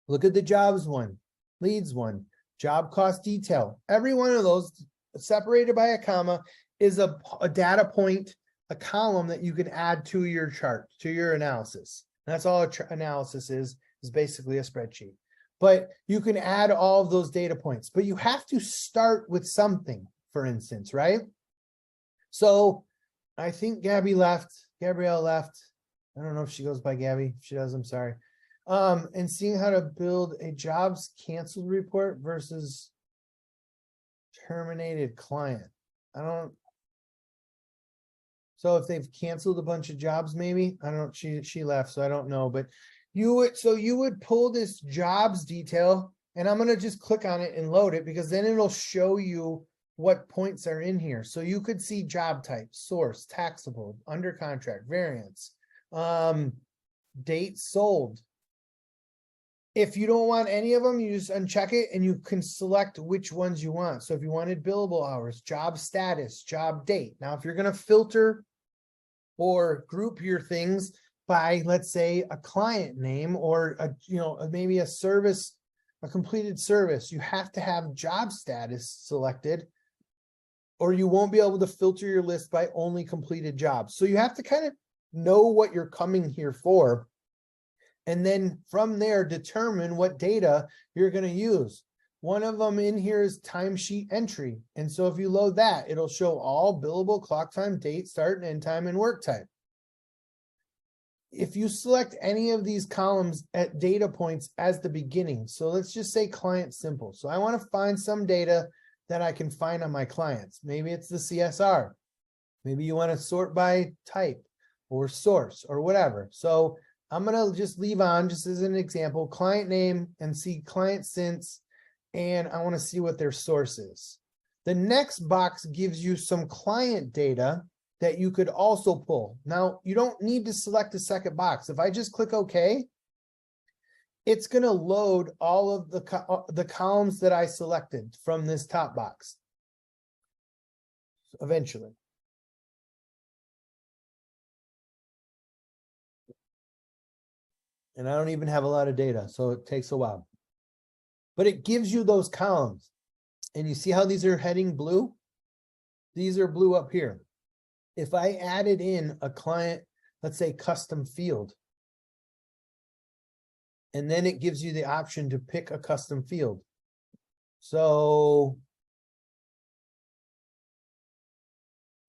Look at the jobs one, leads one, job cost detail. Every one of those separated by a comma is a data point, a column that you can add to your chart, to your analysis. That's all analysis is basically a spreadsheet. But you can add all of those data points, but you have to start with something, for instance, right? So I think Gabrielle left. I don't know if she goes by Gabby. If she does, I'm sorry. And seeing how to build a jobs canceled report versus terminated client. So if they've canceled a bunch of jobs, maybe, I don't know, she left, so I don't know, but you would pull this jobs detail, and I'm going to just click on it and load it, because then it'll show you what points are in here. So you could see job type, source, taxable, under contract, variance, date sold. If you don't want any of them, you just uncheck it and you can select which ones you want. So if you wanted billable hours, job status, job date. Now, if you're going to filter or group your things by, let's say, a client name or maybe a service, a completed service, you have to have job status selected, or you won't be able to filter your list by only completed jobs. So you have to kind of know what you're coming here for, and then from there, determine what data you're going to use. One of them in here is timesheet entry. And so if you load that, it'll show all billable clock time, date, start and end time, and work time. If you select any of these columns at data points as the beginning, so let's just say client simple. So I want to find some data that I can find on my clients. Maybe it's the CSR. Maybe you want to sort by type or source or whatever. So I'm going to just leave on, just as an example, client name and see client since, and I want to see what their source is. The next box gives you some client data that you could also pull. Now, you don't need to select a second box. If I just click OK, it's going to load all of the columns that I selected from this top box eventually. And I don't even have a lot of data, so it takes a while. But it gives you those columns. And you see how these are heading blue? These are blue up here. If I added in a client, let's say custom field, and then it gives you the option to pick a custom field. So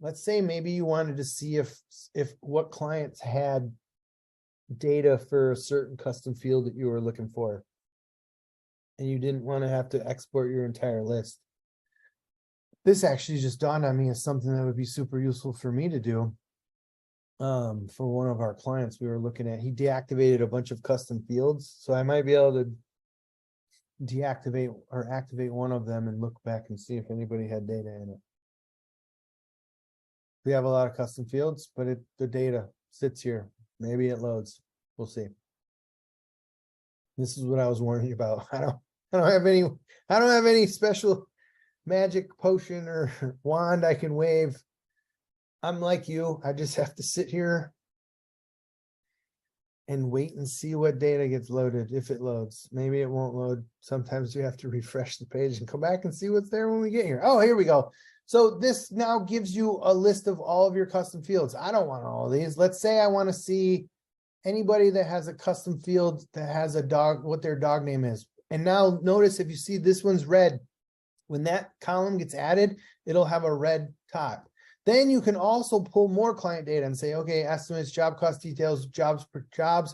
let's say maybe you wanted to see if what clients had data for a certain custom field that you were looking for, and you didn't want to have to export your entire list. This actually just dawned on me as something that would be super useful for me to do. For one of our clients we were looking at, he deactivated a bunch of custom fields, so I might be able to deactivate or activate one of them and look back and see if anybody had data in it. We have a lot of custom fields, but the data sits here. Maybe it loads. We'll see. This is what I was warning you about. I don't have any special magic potion or wand I can wave. I'm like you. I just have to sit here and wait and see what data gets loaded, if it loads. Maybe it won't load. Sometimes you have to refresh the page and come back and see what's there when we get here. Oh, here we go. So this now gives you a list of all of your custom fields. I don't want all of these. Let's say I want to see anybody that has a custom field that has a dog, what their dog name is. And now notice if you see this one's red, when that column gets added, it'll have a red top. Then you can also pull more client data and say, okay, estimates, job cost details, jobs,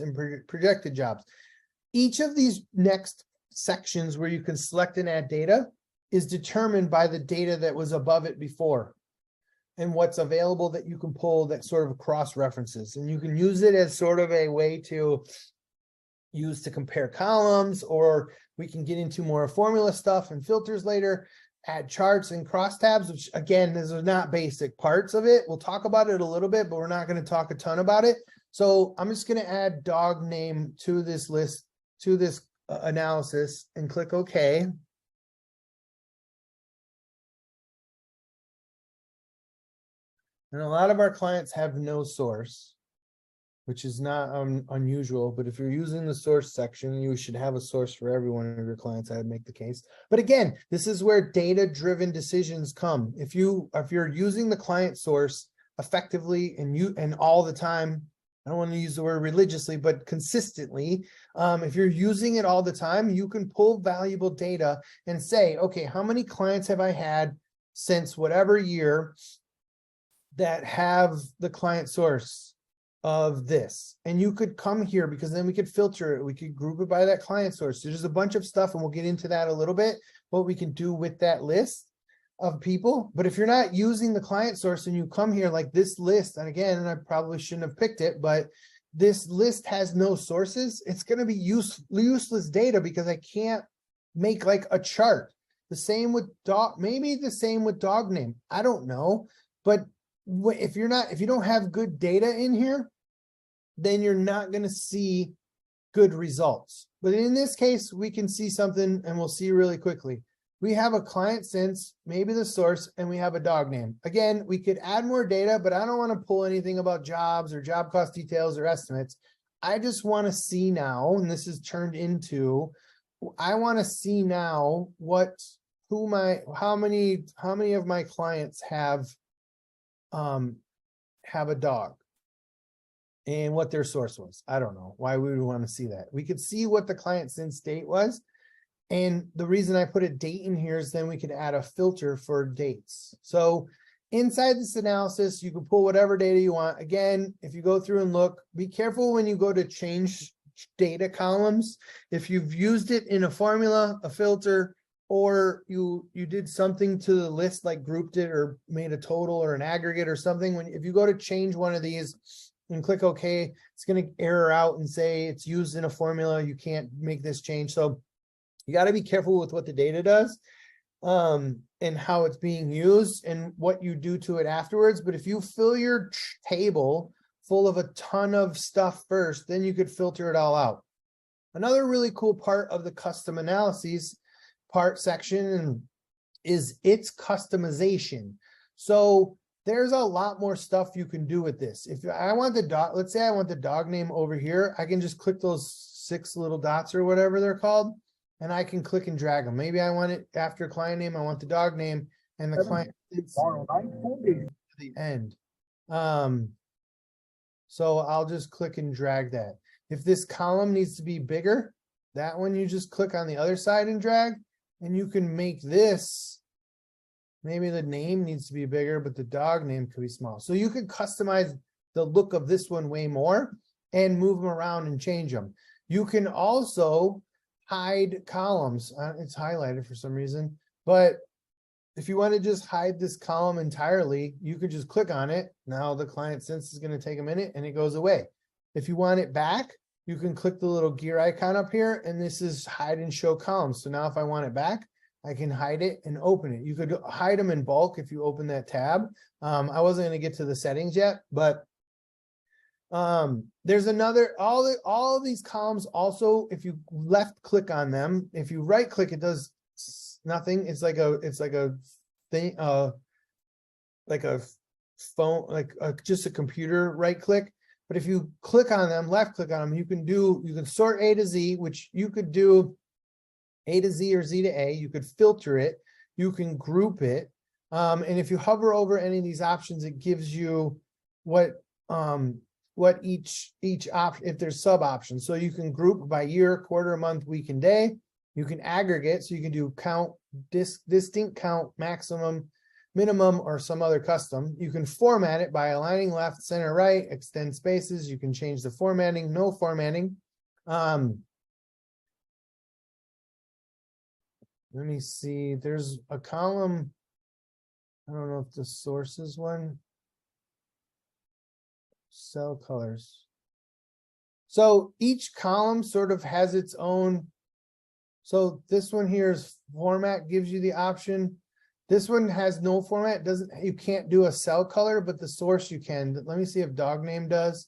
and projected jobs. Each of these next sections where you can select and add data is determined by the data that was above it before and what's available that you can pull that sort of cross references. And you can use it as sort of a way to use to compare columns, or we can get into more formula stuff and filters later, add charts and crosstabs, which again, these are not basic parts of it. We'll talk about it a little bit, but we're not going to talk a ton about it. So I'm just going to add dog name to this list, to this analysis, and click OK. And a lot of our clients have no source, which is not unusual, but if you're using the source section, you should have a source for every one of your clients. I would make the case. But again, this is where data-driven decisions come. If you're using the client source effectively and all the time, I don't want to use the word religiously, but consistently, if you're using it all the time, you can pull valuable data and say, okay, how many clients have I had since whatever year that have the client source of this? And you could come here, because then we could filter it. We could group it by that client source. There's a bunch of stuff, and we'll get into that a little bit, what we can do with that list of people. But if you're not using the client source and you come here like this list, and again, and I probably shouldn't have picked it, but this list has no sources, it's going to be useless data, because I can't make like a chart. The same with dog, maybe the same with dog name. I don't know. But if you don't have good data in here, then you're not going to see good results. But in this case, we can see something, and we'll see really quickly. We have a client since, maybe the source, and we have a dog name. Again, we could add more data, but I don't want to pull anything about jobs or job cost details or estimates. I just want to see now, and this is turned into, I want to see now how many of my clients have a dog, and what their source was. I don't know why we would want to see that. We could see what the client since date was. And the reason I put a date in here is then we could add a filter for dates. So inside this analysis, you can pull whatever data you want. Again, if you go through and look, be careful when you go to change data columns. If you've used it in a formula, a filter, or you did something to the list, like grouped it or made a total or an aggregate or something, if you go to change one of these and click OK, it's going to error out and say it's used in a formula, you can't make this change. So you got to be careful with what the data does, and how it's being used and what you do to it afterwards. But if you fill your table full of a ton of stuff first, then you could filter it all out. Another really cool part of the custom analyses section is its customization. So there's a lot more stuff you can do with this. If I want the dog, let's say I want the dog name over here, I can just click those 6 little dots or whatever they're called, and I can click and drag them. Maybe I want it after client name, I want the dog name, and the client to the end. So I'll just click and drag that. If this column needs to be bigger, that one you just click on the other side and drag, and you can make this, maybe the name needs to be bigger, but the dog name could be small. So you could customize the look of this one way more and move them around and change them. You can also hide columns. It's highlighted for some reason, but if you want to just hide this column entirely, you could just click on it. Now the client sense is going to take a minute and it goes away. If you want it back, you can click the little gear icon up here, and this is hide and show columns. So now if I want it back, I can hide it and open it. You could hide them in bulk if you open that tab. I wasn't going to get to the settings yet, but there's another, all of these columns also, if you left click on them, if you right click, it does nothing. It's like a thing, like a phone, just a computer right click. But if you click on them, left click on them, you can sort A to Z, which you could do A to Z or Z to A. You could filter it, you can group it. And if you hover over any of these options, it gives you what each option, if there's sub options. So you can group by year, quarter, month, week, and day. You can aggregate, so you can do count, distinct count, maximum, minimum, or some other custom. You can format it by aligning left, center, right, extend spaces. You can change the formatting, no formatting. Let me see, there's a column. I don't know if the source is one. Cell colors. So each column sort of has its own. So this one here is format, gives you the option. This one has no format, you can't do a cell color, but the source you can. Let me see if dog name does.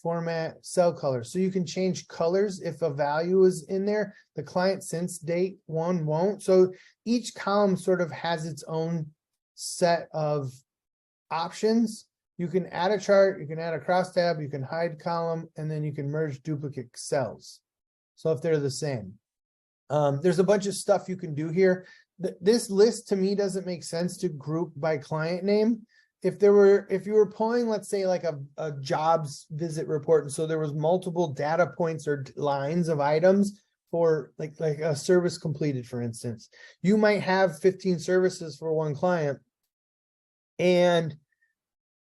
Format, cell color. So you can change colors if a value is in there. The client since date one won't. So each column sort of has its own set of options. You can add a chart, you can add a crosstab, you can hide column, and then you can merge duplicate cells. So if they're the same. There's a bunch of stuff you can do here. This list to me doesn't make sense to group by client name. If you were pulling, let's say like a jobs visit report, and so there was multiple data points or lines of items for like a service completed, for instance, you might have 15 services for one client, and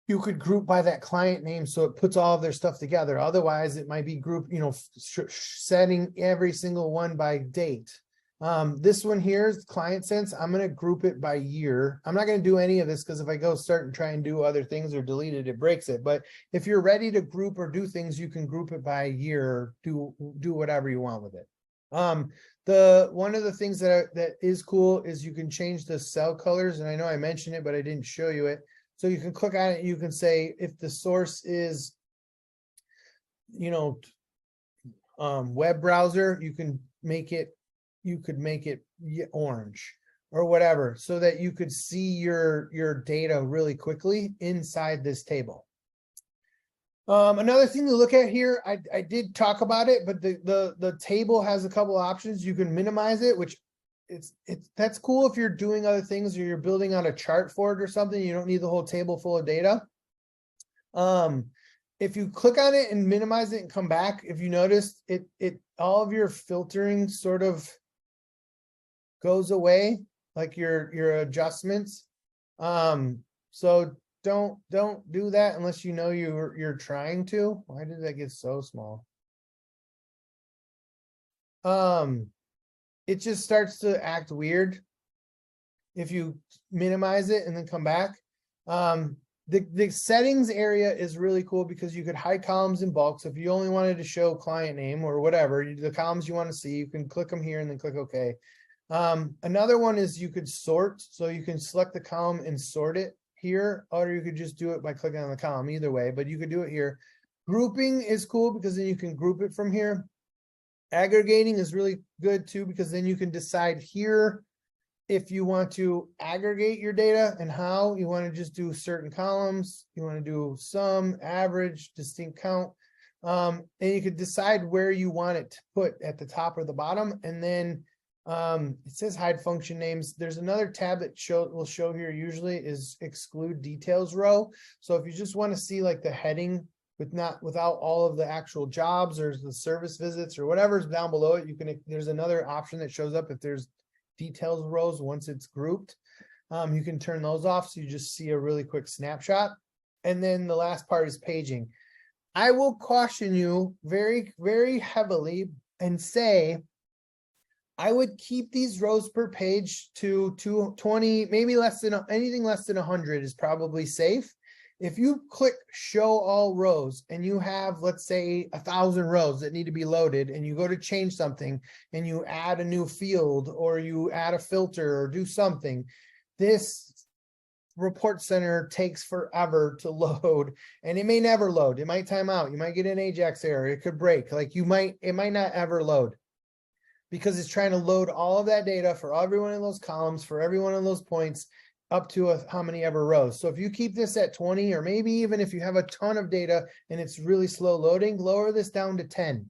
you could group by that client name so it puts all of their stuff together. Otherwise, it might be group, setting every single one by date. This one here is client sense. I'm going to group it by year. I'm not going to do any of this because if I go start and try and do other things or delete it, it breaks it. But if you're ready to group or do things, you can group it by year, do whatever you want with it. One of the things that is cool is you can change the cell colors. And I know I mentioned it, but I didn't show you it. So you can click on it. You can say if the source is, web browser, you could make it orange or whatever, so that you could see your data really quickly inside this table. Another thing to look at here, I did talk about it, but the table has a couple options. You can minimize it, which that's cool if you're doing other things or you're building out a chart for it or something. You don't need the whole table full of data. If you click on it and minimize it and come back, if you notice it all of your filtering sort of goes away, like your adjustments. So don't do that unless you know you're trying to. Why did that get so small? It just starts to act weird if you minimize it and then come back. The settings area is really cool because you could hide columns in bulk. So if you only wanted to show client name or whatever, the columns you want to see, you can click them here and then click OK. Another one is you could sort. So you can select the column and sort it here, or you could just do it by clicking on the column, either way, but you could do it here. Grouping is cool because then you can group it from here. Aggregating is really good too, because then you can decide here if you want to aggregate your data and how. You want to just do certain columns, you want to do sum, average, distinct count, and you could decide where you want it to put at the top or the bottom. And then it says hide function names. There's another tab that will show here usually is exclude details row. So if you just want to see like the heading without all of the actual jobs or the service visits or whatever's down below it, there's another option that shows up if there's details rows once it's grouped. You can turn those off so you just see a really quick snapshot. And then the last part is paging. I will caution you very, very heavily and say I would keep these rows per page to 220, maybe anything less than 100 is probably safe. If you click show all rows and you have, let's say, 1,000 rows that need to be loaded, and you go to change something and you add a new field or you add a filter or do something, this report center takes forever to load, and it may never load. It might time out. You might get an Ajax error. It could break. It might not ever load, because it's trying to load all of that data for every one of those columns, for every one of those points, up to how many ever rows. So if you keep this at 20, or maybe even if you have a ton of data and it's really slow loading, lower this down to 10.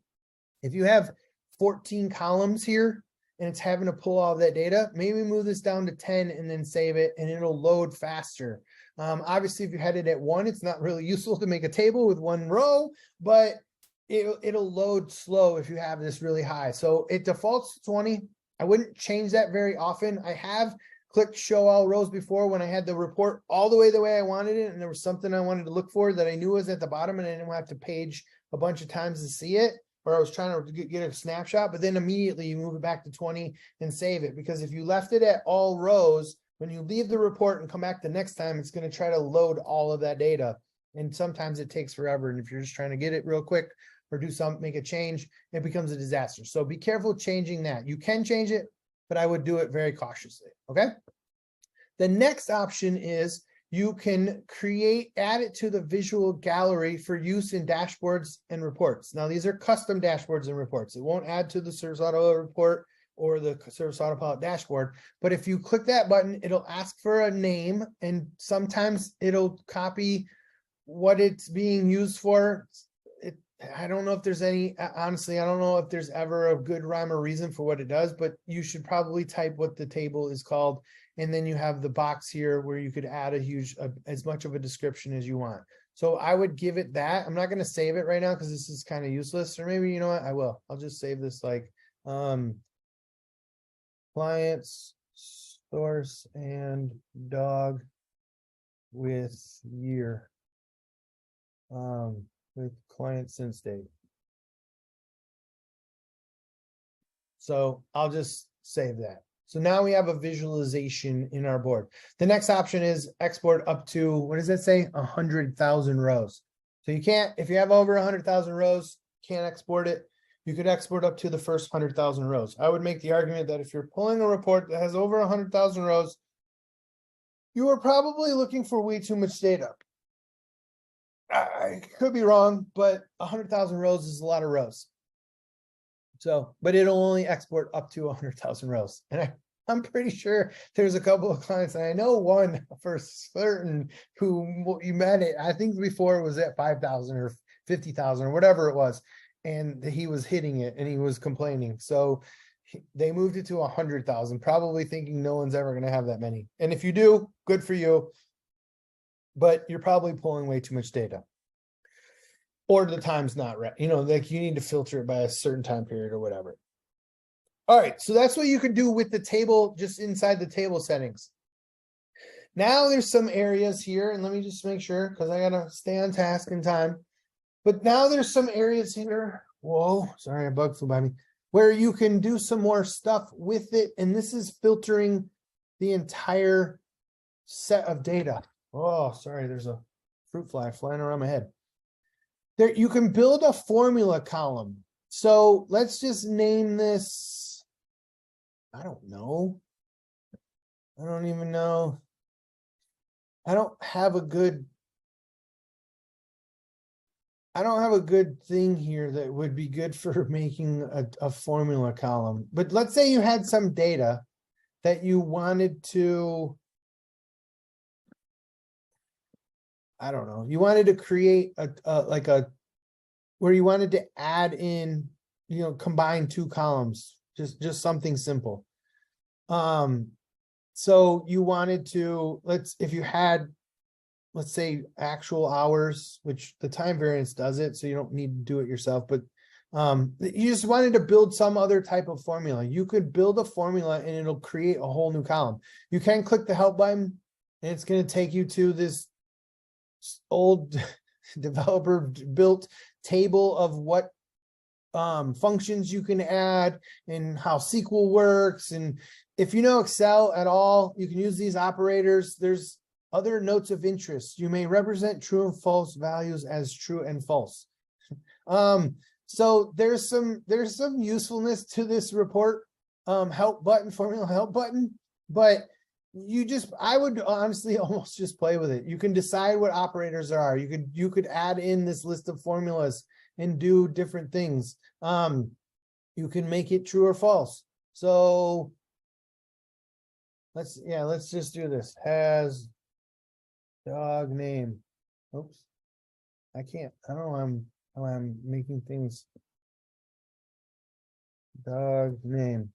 If you have 14 columns here and it's having to pull all of that data, maybe move this down to 10 and then save it, and it'll load faster. Obviously, if you had it at 1, it's not really useful to make a table with 1 row, but it'll load slow if you have this really high. So it defaults to 20. I wouldn't change that very often. I have clicked show all rows before when I had the report all the way I wanted it, and there was something I wanted to look for that I knew was at the bottom, and I didn't have to page a bunch of times to see it, or I was trying to get a snapshot, but then immediately you move it back to 20 and save it. Because if you left it at all rows, when you leave the report and come back the next time, it's going to try to load all of that data. And sometimes it takes forever. And if you're just trying to get it real quick or do something, make a change, it becomes a disaster. So be careful changing that. You can change it, but I would do it very cautiously. Okay. The next option is you can add it to the visual gallery for use in dashboards and reports. Now, these are custom dashboards and reports. It won't add to the Service Auto report or the Service Autopilot dashboard. But if you click that button, it'll ask for a name, and sometimes it'll copy what it's being used for. I don't know if there's any, honestly, I don't know if there's ever a good rhyme or reason for what it does, but you should probably type what the table is called. And then you have the box here where you could add as much of a description as you want. So I would give it that. I'm not going to save it right now because this is kind of useless. Or maybe, you know what, I will. I'll just save this like clients, source, and dog with year. With client since date. So I'll just save that. So now we have a visualization in our board. The next option is export up to, what does that say? 100,000 rows. So you can't, if you have over 100,000 rows, can't export it. You could export up to the first 100,000 rows. I would make the argument that if you're pulling a report that has over 100,000 rows, you are probably looking for way too much data. I could be wrong, but 100,000 rows is a lot of rows. So, but it'll only export up to 100,000 rows. And I'm pretty sure there's a couple of clients, and I know one for certain who you met it. I think before it was at 5,000 or 50,000 or whatever it was. And he was hitting it and he was complaining. So they moved it to 100,000, probably thinking no one's ever going to have that many. And if you do, good for you. But you're probably pulling way too much data. Or the time's not right. You know, like you need to filter it by a certain time period or whatever. All right, so that's what you can do with the table, just inside the table settings. Now there's some areas here, and let me just make sure, because I gotta stay on task in time. But now there's some areas here. Whoa, sorry, a bug flew by me. Where you can do some more stuff with it. And this is filtering the entire set of data. Oh, sorry, there's a fruit fly flying around my head. There, you can build a formula column. So let's just name this, I don't know. I don't even know. I don't have a good thing here that would be good for making a formula column. But let's say you had some data that you wanted to, I don't know, you wanted to create where you wanted to add in, you know, combine two columns, just something simple. So you wanted to, if you had, let's say actual hours, which the time variance does it, so you don't need to do it yourself, but you just wanted to build some other type of formula. You could build a formula and it'll create a whole new column. You can click the help button and it's going to take you to this old developer built table of what functions you can add and how SQL works. And if you know Excel at all, you can use these operators. There's other notes of interest. You may represent true and false values as true and false. So there's some usefulness to this report help button, formula help button, but I would honestly almost just play with it. You can decide what operators there are. You could add in this list of formulas and do different things. You can make it true or false. So let's just do this. Has dog name. Oops. I can't. I don't know how I'm making things. Dog name.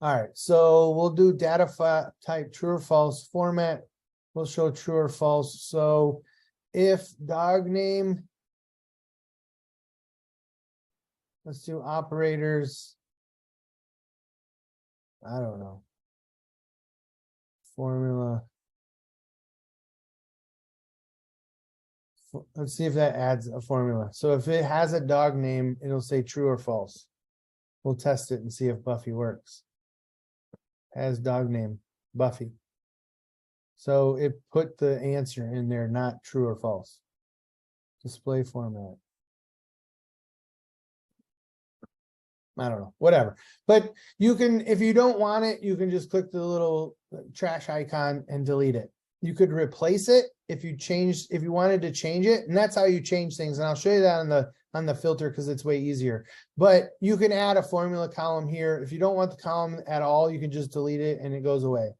All right, so we'll do data type true or false format. We'll show true or false. So if dog name, let's do operators. I don't know. Formula. Let's see if that adds a formula. So if it has a dog name, it'll say true or false. We'll test it and see if Buffy works. Has dog name, Buffy. So it put the answer in there, not true or false. Display format. I don't know, whatever. But you can, if you don't want it, you can just click the little trash icon and delete it. You could replace it if you wanted to change it, and that's how you change things. And I'll show you that on the filter because it's way easier. But you can add a formula column here. If you don't want the column at all, you can just delete it and it goes away.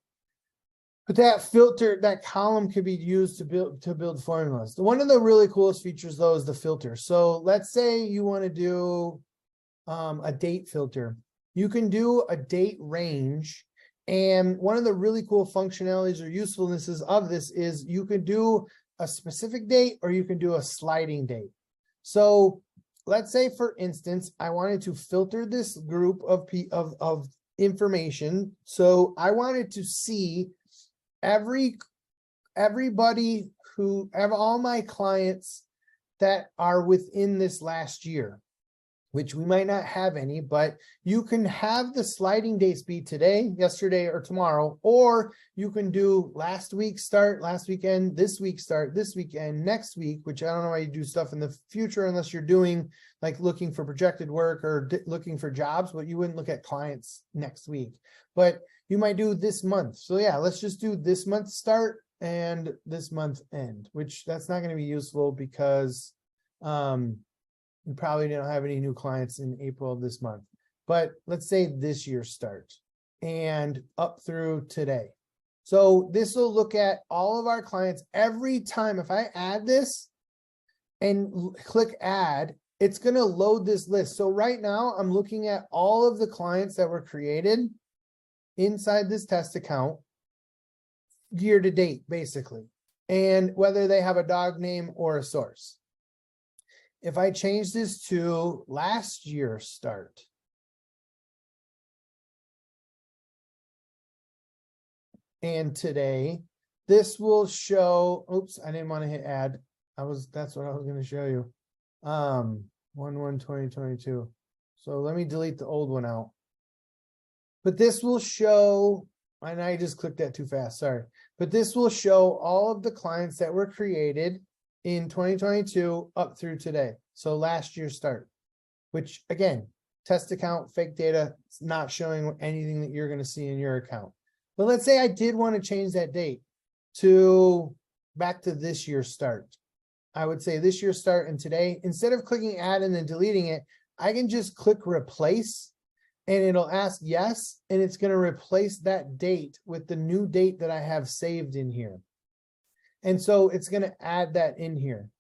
But that filter, that column could be used to build formulas. One of the really coolest features though is the filter. So let's say you want to do a date filter. You can do a date range. And one of the really cool functionalities or usefulnesses of this is you can do a specific date or you can do a sliding date. So let's say, for instance, I wanted to filter this group of information. So I wanted to see everybody who have all my clients that are within this last year, which we might not have any, but you can have the sliding dates be today, yesterday, or tomorrow, or you can do last week start, last weekend, this week start, this weekend, next week, which I don't know why you do stuff in the future unless you're doing like looking for projected work or looking for jobs, but you wouldn't look at clients next week. But you might do this month. So yeah, let's just do this month start and this month end, which that's not going to be useful because you probably don't have any new clients in April of this month. But let's say this year start and up through today. So this will look at all of our clients every time. If I add this and click add, it's going to load this list. So right now I'm looking at all of the clients that were created inside this test account year to date, basically, and whether they have a dog name or a source. If I change this to last year start, and today, this will show, oops, I didn't want to hit add. That's what I was going to show you. 1/1/2022. So let me delete the old one out. But this will show, and I just clicked that too fast, sorry. But this will show all of the clients that were created in 2022 up through today. So last year's start, which again, test account, fake data, it's not showing anything that you're going to see in your account. But let's say I did want to change that date to back to this year's start. I would say this year's start and today, instead of clicking add and then deleting it, I can just click replace and it'll ask yes, and it's going to replace that date with the new date that I have saved in here. And so it's going to add that in here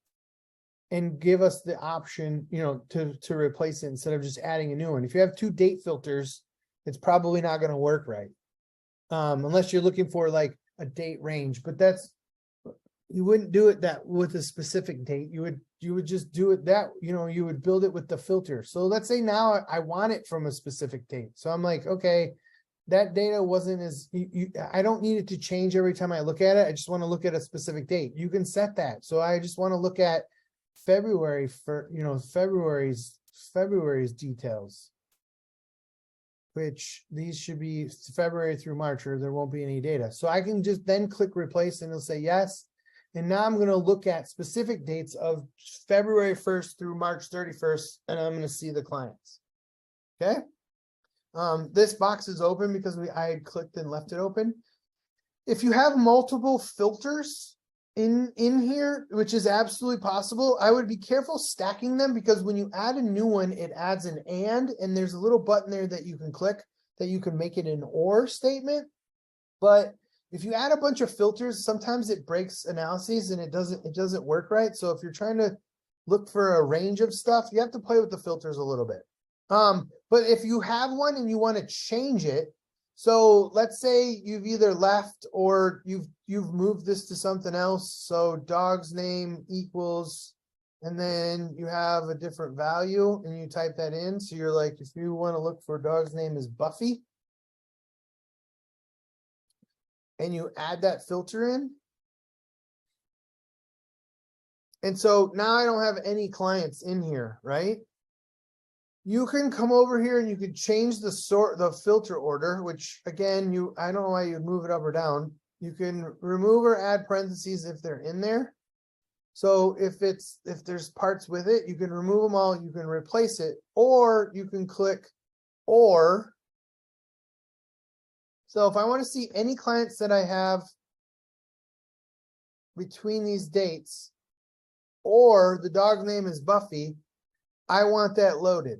and give us the option, to replace it instead of just adding a new one. If you have two date filters, it's probably not going to work right. Unless you're looking for like a date range, but you wouldn't do it that with a specific date. You would just do it that, you would build it with the filter. So let's say now I want it from a specific date. So I'm like, okay, that data wasn't as, I don't need it to change every time I look at it. I just want to look at a specific date. You can set that. So I just want to look at February for, February's details, which these should be February through March, or there won't be any data. So I can just then click replace and it'll say yes. And now I'm going to look at specific dates of February 1st through March 31st, and I'm going to see the clients. Okay. This box is open because I had clicked and left it open. If you have multiple filters in here, which is absolutely possible, I would be careful stacking them, because when you add a new one, it adds an and there's a little button there that you can click that you can make it an or statement. But if you add a bunch of filters, sometimes it breaks analyses and it doesn't work right. So if you're trying to look for a range of stuff, you have to play with the filters a little bit. But if you have one and you want to change it, so let's say you've either left or you've moved this to something else. So dog's name equals, and then you have a different value and you type that in. So you're like, if you want to look for dog's name is Buffy, and you add that filter in. And so now I don't have any clients in here, right? You can come over here and you can change the filter order, which again, I don't know why you'd move it up or down. You can remove or add parentheses if they're in there. So if there's parts with it, you can remove them all, you can replace it, or you can click or. So if I want to see any clients that I have between these dates, or the dog name is Buffy, I want that loaded.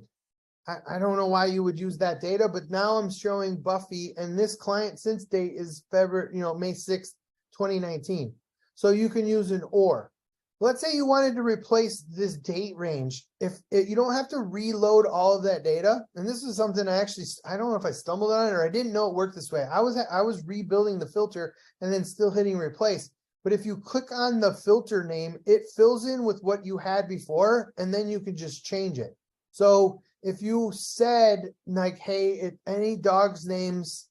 I don't know why you would use that data, but now I'm showing Buffy, and this client since date is February, May 6th, 2019. So you can use an or. Let's say you wanted to replace this date range. If you don't have to reload all of that data, and this is something I don't know if I stumbled on it or I didn't know it worked this way. I was rebuilding the filter and then still hitting replace. But if you click on the filter name, it fills in with what you had before, and then you can just change it. So if you said like, hey, any dog's names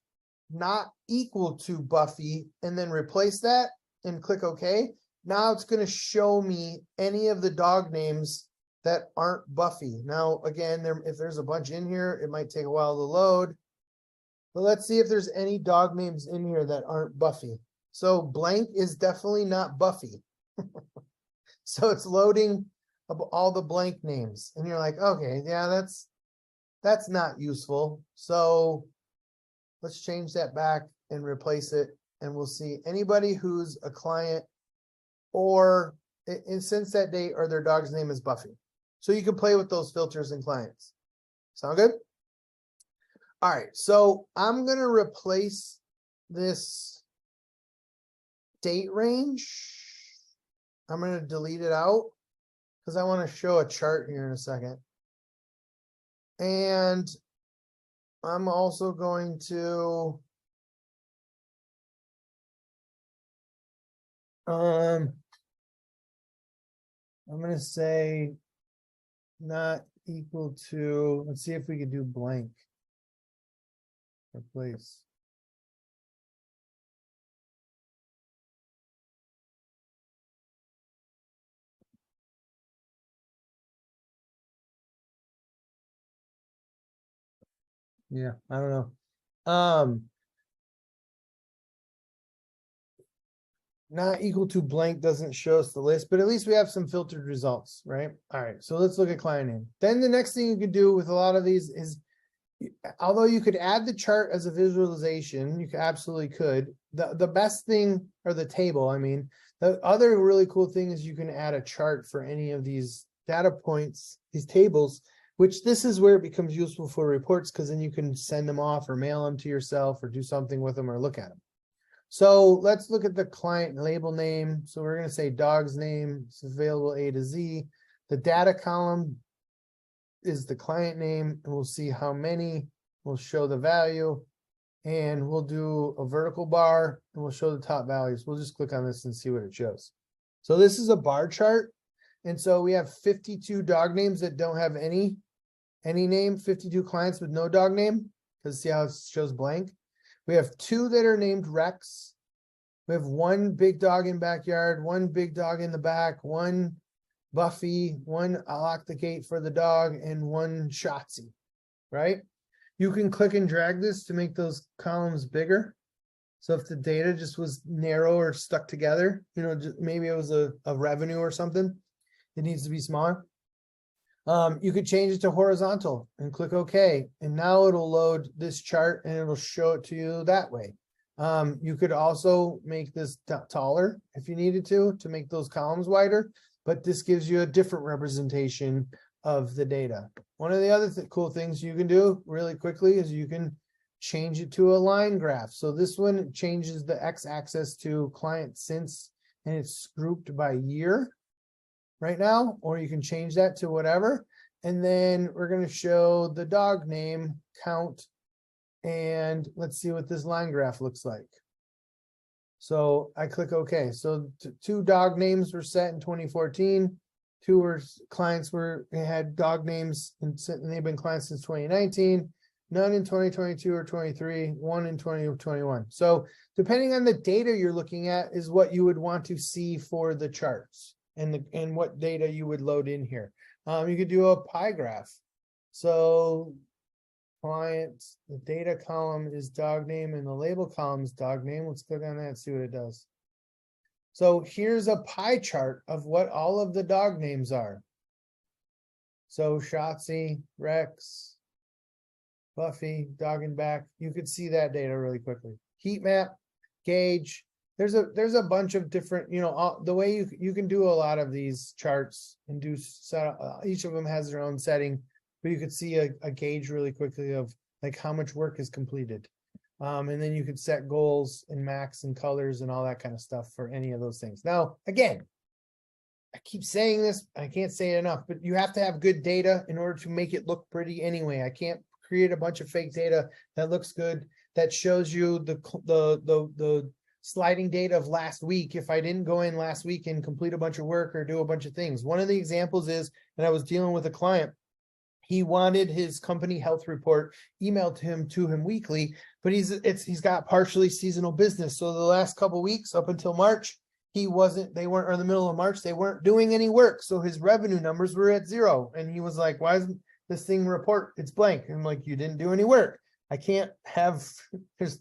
not equal to Buffy, and then replace that and click OK, now it's going to show me any of the dog names that aren't Buffy. Now, again, if there's a bunch in here, it might take a while to load. But let's see if there's any dog names in here that aren't Buffy. So blank is definitely not Buffy. So it's loading all the blank names. And you're like, okay, yeah, that's not useful. So let's change that back and replace it. And we'll see anybody who's a client or since that date or their dog's name is Buffy. So you can play with those filters and clients. Sound good? All right, so I'm going to replace this date range. I'm going to delete it out because I want to show a chart here in a second. And I'm also going to I'm going to say not equal to, let's see if we can do blank. Replace. Yeah, I don't know. Not equal to blank doesn't show us the list, but at least we have some filtered results, right? All right, so let's look at client name. Then the next thing you could do with a lot of these is, although you could add the chart as a visualization, you absolutely could. The best thing, or the table, I mean, the other really cool thing is you can add a chart for any of these data points, these tables, which this is where it becomes useful for reports, because then you can send them off or mail them to yourself or do something with them or look at them. So let's look at the client label name. So we're going to say dog's name. It's available A to Z. The data column is the client name, and we'll see how many. We'll show the value, and we'll do a vertical bar, and we'll show the top values. We'll just click on this and see what it shows. So this is a bar chart. And so we have 52 dog names that don't have any name, 52 clients with no dog name, because see how it shows blank. We have 2 that are named Rex. We have 1 big dog in backyard, 1 big dog in the back, 1 Buffy, 1 I'll lock the gate for the dog, and 1 Shotzi, right? You can click and drag this to make those columns bigger. So if the data just was narrow or stuck together, maybe it was a revenue or something, it needs to be smaller. You could change it to horizontal and click OK. And now it'll load this chart and it'll show it to you that way. You could also make this taller if you needed to make those columns wider, but this gives you a different representation of the data. One of the other cool things you can do really quickly is you can change it to a line graph. So this one changes the x-axis to client since, and it's grouped by year right now, or you can change that to whatever. And then we're going to show the dog name count, and let's see what this line graph looks like. So I click OK. So 2 dog names were set in 2014. 2 clients had dog names and they've been clients since 2019. none in 2022 or 23, one in 2021. So depending on the data you're looking at is what you would want to see for the charts and what data you would load in here. You could do a pie graph. So client, the data column is dog name and the label column is dog name. Let's click on that and see what it does. So here's a pie chart of what all of the dog names are. So Shotzi, Rex, Buffy, Dog and Back. You could see that data really quickly. Heat map, gauge. There's a bunch of different, the way you can do a lot of these charts and do each of them has their own setting, but you could see a gauge really quickly of like how much work is completed. And then you could set goals and max and colors and all that kind of stuff for any of those things. Now, again, I keep saying this, I can't say it enough, but you have to have good data in order to make it look pretty anyway. I can't create a bunch of fake data that looks good, that shows you the sliding data of last week if I didn't go in last week and complete a bunch of work or do a bunch of things. One of the examples is, and I was dealing with a client, he wanted his company health report emailed to him weekly, but he's got partially seasonal business. So the last couple of weeks up until March, they weren't, or in the middle of March, they weren't doing any work. So his revenue numbers were at 0. And he was like, why isn't this thing report? It's blank. And I'm like, you didn't do any work. I can't have,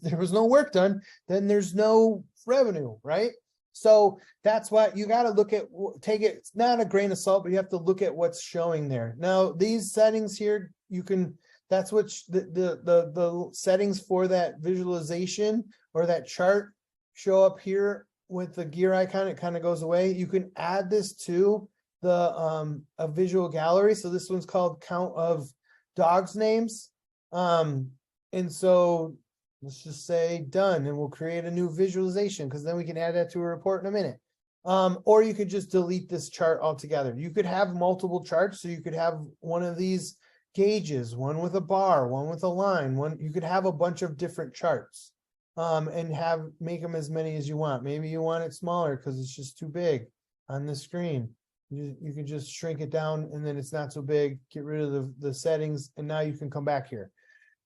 there was no work done, then there's no revenue, right? So that's why you got to look at, take it, it's not a grain of salt, but you have to look at what's showing there. Now, these settings here, you can, that's what the settings for that visualization or that chart show up here with the gear icon. It kind of goes away. You can add this to the a visual gallery. So this one's called count of dogs names. And so let's just say done, and we'll create a new visualization because then we can add that to a report in a minute. Or you could just delete this chart altogether. You could have multiple charts. So you could have one of these gauges, one with a bar, one with a line, you could have a bunch of different charts and make them as many as you want. Maybe you want it smaller because it's just too big on the screen. You can just shrink it down and then it's not so big, get rid of the settings, and now you can come back here.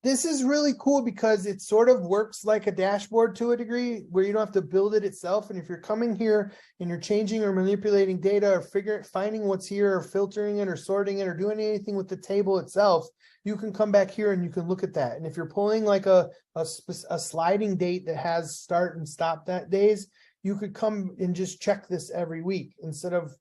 This is really cool because it sort of works like a dashboard to a degree where you don't have to build it itself. And if you're coming here and you're changing or manipulating data or finding what's here or filtering it or sorting it or doing anything with the table itself, you can come back here and you can look at that. And if you're pulling like a sliding date that has start and stop that days, you could come and just check this every week instead of,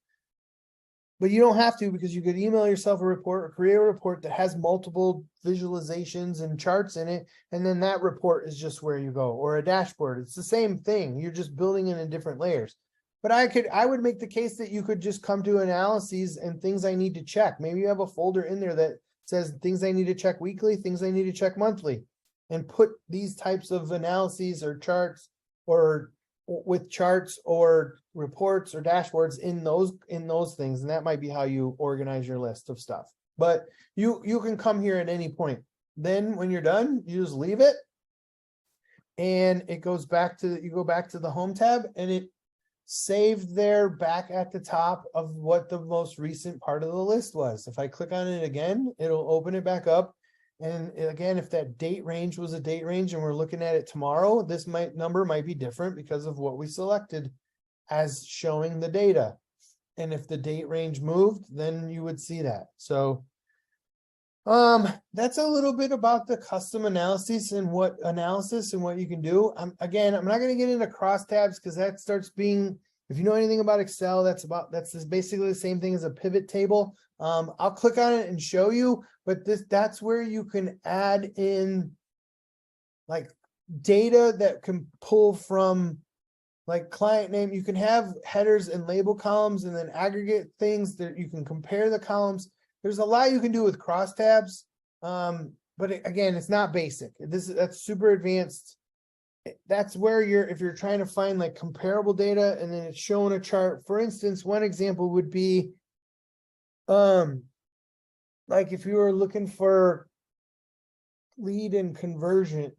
but you don't have to, because you could email yourself a report or create a report that has multiple visualizations and charts in it. And then that report is just where you go, or a dashboard. It's the same thing. You're just building it in different layers. But I would make the case that you could just come to analyses and things I need to check. Maybe you have a folder in there that says things I need to check weekly, things I need to check monthly, and put these types of analyses or charts or with charts or reports or dashboards in those things. And that might be how you organize your list of stuff. But you can come here at any point. Then when you're done, you just leave it. And it goes back to, you go back to the home tab and it saved there back at the top of what the most recent part of the list was. If I click on it again, it'll open it back up. And again, if that date range was a date range and we're looking at it tomorrow, this number might be different because of what we selected as showing the data. And if the date range moved, then you would see that. So that's a little bit about the custom analysis and what you can do. Again, I'm not going to get into crosstabs because that starts being, if you know anything about Excel, that's basically the same thing as a pivot table. I'll click on it and show you, but that's where you can add in like data that can pull from like client name. You can have headers and label columns and then aggregate things that you can compare the columns. There's a lot you can do with crosstabs. But again, it's not basic. That's super advanced. That's where if you're trying to find like comparable data and then it's showing a chart. For instance, one example would be like if you were looking for lead conversion,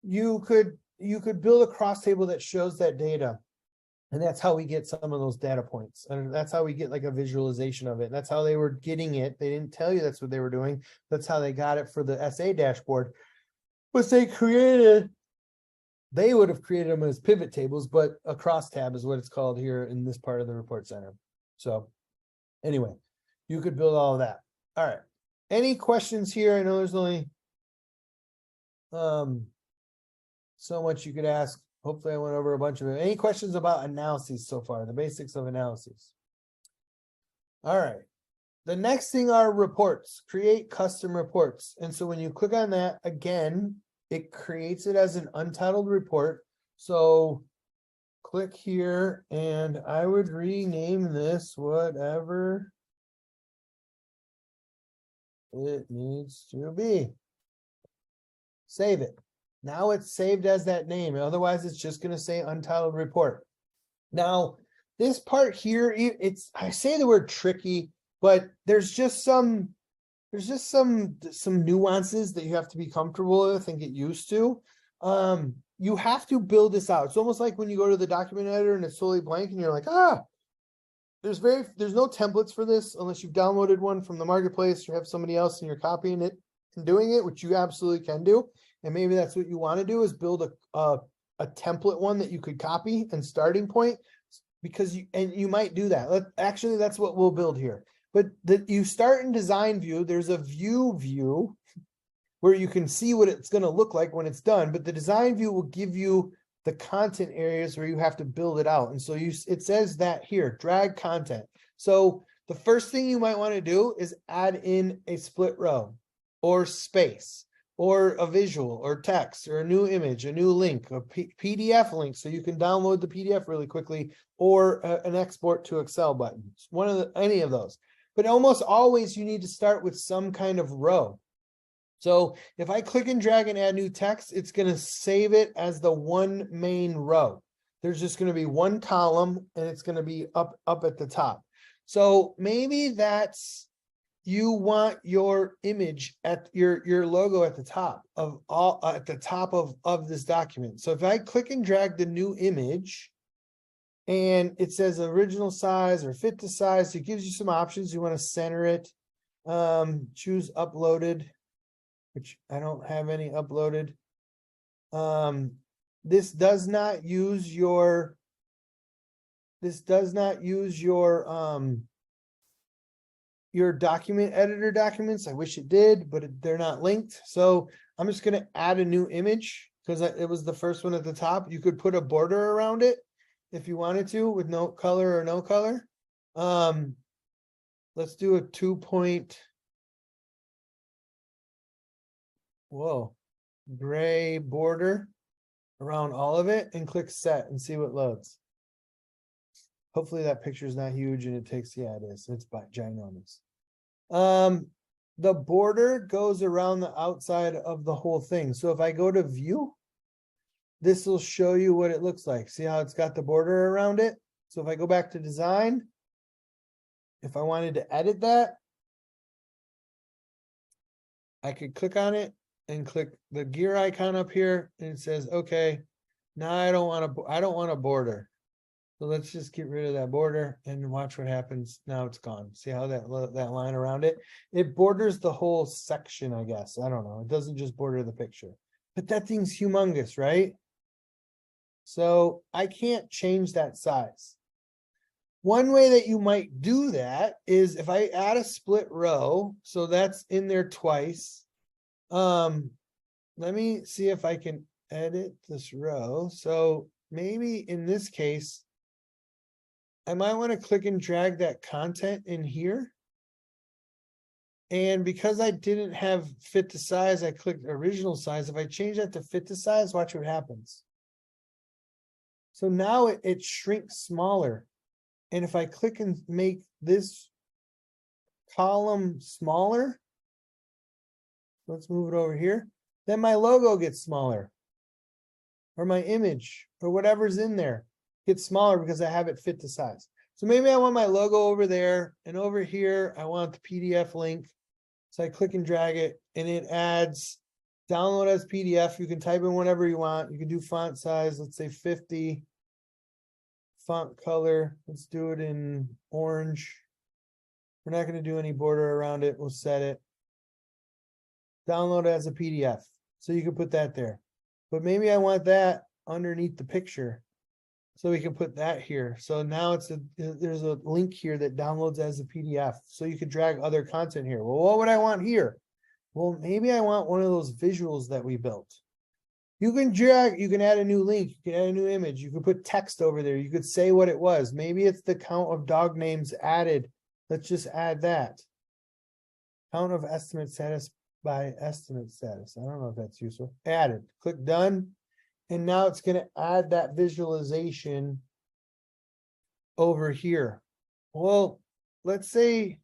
you could build a cross table that shows that data. And that's how we get some of those data points. And that's how we get like a visualization of it. That's how they were getting it. They didn't tell you that's what they were doing. That's how they got it for the SA dashboard. Was they would have created them as pivot tables, but a crosstab is what it's called here in this part of the report center. So anyway, you could build all of that. All right. Any questions here? I know there's only so much you could ask. Hopefully I went over a bunch of it. Any questions about analyses so far, the basics of analyses? All right. The next thing are reports, create custom reports. And so when you click on that, again, it creates it as an untitled report. So click here and I would rename this whatever it needs to be. Save it. Now it's saved as that name. Otherwise, it's just going to say untitled report. Now, this part here, I say the word tricky, but there's just some nuances that you have to be comfortable with and get used to. You have to build this out. It's almost like when you go to the document editor and it's totally blank and you're like, there's no templates for this unless you've downloaded one from the marketplace, you have somebody else and you're copying it and doing it, which you absolutely can do. And maybe that's what you want to do, is build a template one that you could copy and starting point, because you might do that. Actually, that's what we'll build here. But you start in design view. There's a view where you can see what it's going to look like when it's done. But the design view will give you the content areas where you have to build it out. And so it says that here, drag content. So the first thing you might want to do is add in a split row or space, or a visual or text or a new image, a new link, a PDF link, so you can download the PDF really quickly, or an export to Excel button. Any of those. But almost always you need to start with some kind of row. So if I click and drag and add new text, it's going to save it as the one main row. There's just going to be one column and it's going to be up at the top. So maybe you want your image at your logo at the top of this document. So if I click and drag the new image and it says original size or fit to size, it gives you some options. You want to center it, choose uploaded, which I don't have any uploaded. This does not use your document editor documents. I wish it did, but they're not linked. So I'm just going to add a new image because it was the first one at the top. You could put a border around it if you wanted to, with no color or no color. Let's do a 2-point gray border around all of it and click set and see what loads. Hopefully that picture is not huge and it takes, yeah, it is. It's ginormous. The border goes around the outside of the whole thing. So if I go to view, this will show you what it looks like. See how it's got the border around it? So if I go back to design, if I wanted to edit that, I could click on it and click the gear icon up here and it says, okay, now I don't want a border. So let's just get rid of that border and watch what happens. Now it's gone. See how that line around it? It borders the whole section, I guess. I don't know. It doesn't just border the picture. But that thing's humongous, right? So I can't change that size. One way that you might do that is if I add a split row, so that's in there twice. Let me see if I can edit this row. So maybe in this case, I might want to click and drag that content in here. And because I didn't have fit to size, I clicked original size. If I change that to fit to size, watch what happens. So now it shrinks smaller. And if I click and make this column smaller, let's move it over here, then my logo gets smaller, or my image, or whatever's in there gets smaller because I have it fit to size. So maybe I want my logo over there, and over here, I want the PDF link. So I click and drag it, and it adds download as PDF. You can type in whatever you want. You can do font size, let's say 50. font color, let's do it in orange. We're not going to do any border around it. We'll set it. Download as a PDF. So you can put that there. But maybe I want that underneath the picture. So we can put that here. So now there's a link here that downloads as a PDF. So you could drag other content here. Well, what would I want here? Well, maybe I want one of those visuals that we built. You can add a new link, you can add a new image, you could put text over there, you could say what it was. Maybe it's the count of dog names added. Let's just add that. Count of estimate status by estimate status. I don't know if that's useful. Added. Click done. And now it's going to add that visualization over here. Well, let's say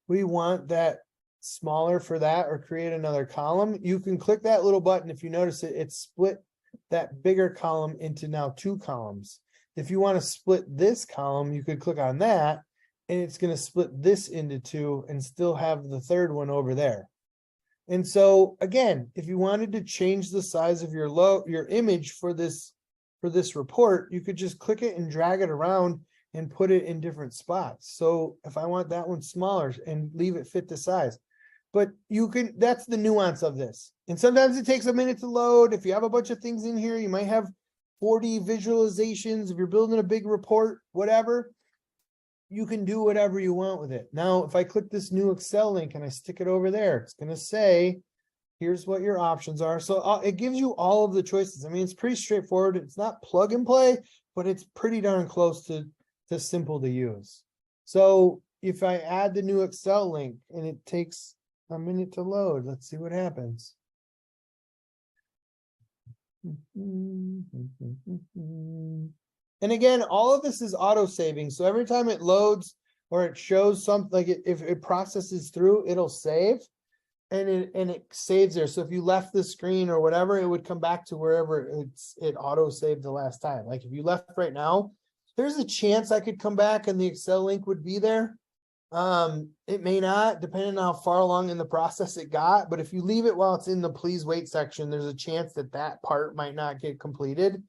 we want that smaller for that or create another column. You can click that little button. If you notice it, it's split that bigger column into now 2 columns. If you want to split this column, you could click on that and it's going to split this into 2 and still have the third one over there. And so again, if you wanted to change the size of your image for this report, you could just click it and drag it around and put it in different spots. So if I want that one smaller and leave it fit the size, but you can, that's the nuance of this. And sometimes it takes a minute to load. If you have a bunch of things in here, you might have 40 visualizations. If you're building a big report, whatever, you can do whatever you want with it. Now, if I click this new Excel link and I stick it over there, it's going to say, here's what your options are. So it gives you all of the choices. I mean, it's pretty straightforward. It's not plug and play, but it's pretty darn close to simple to use. So if I add the new Excel link and it takes a minute to load, let's see what happens. And again, all of this is auto saving. So every time it loads or it shows something, like if it processes through, it'll save and it saves there. So if you left the screen or whatever, it would come back to wherever it auto saved the last time. Like if you left right now, there's a chance I could come back and the Excel link would be there. It may not, depending on how far along in the process it got. But if you leave it while it's in the please wait section, there's a chance that that part might not get completed.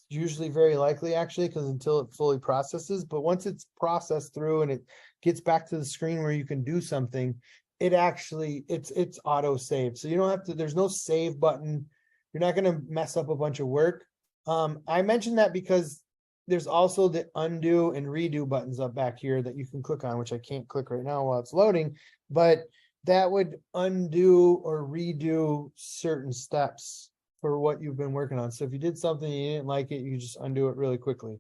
Usually very likely actually, because until it fully processes, but once it's processed through and it gets back to the screen where you can do something, it actually it's auto saved. So you don't have to, there's no save button. You're not going to mess up a bunch of work. I mentioned that because there's also the undo and redo buttons up back here that you can click on, which I can't click right now while it's loading, but that would undo or redo certain steps for what you've been working on. So if you did something and you didn't like it, you just undo it really quickly.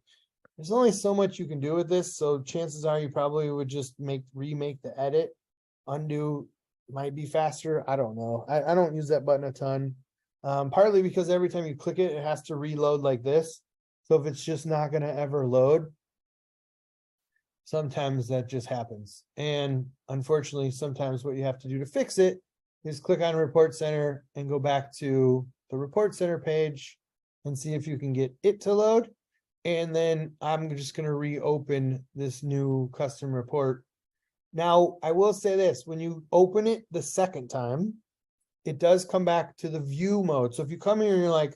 There's only so much you can do with this, so chances are you probably would just remake the edit. Undo might be faster. I don't know. I don't use that button a ton. Partly because every time you click it, it has to reload like this. So if it's just not going to ever load, sometimes that just happens. And unfortunately, sometimes what you have to do to fix it is click on Report Center and go back to the Report Center page and see if you can get it to load. And then I'm just going to reopen this new custom report. Now, I will say this, when you open it the second time, it does come back to the view mode. So if you come here and you're like,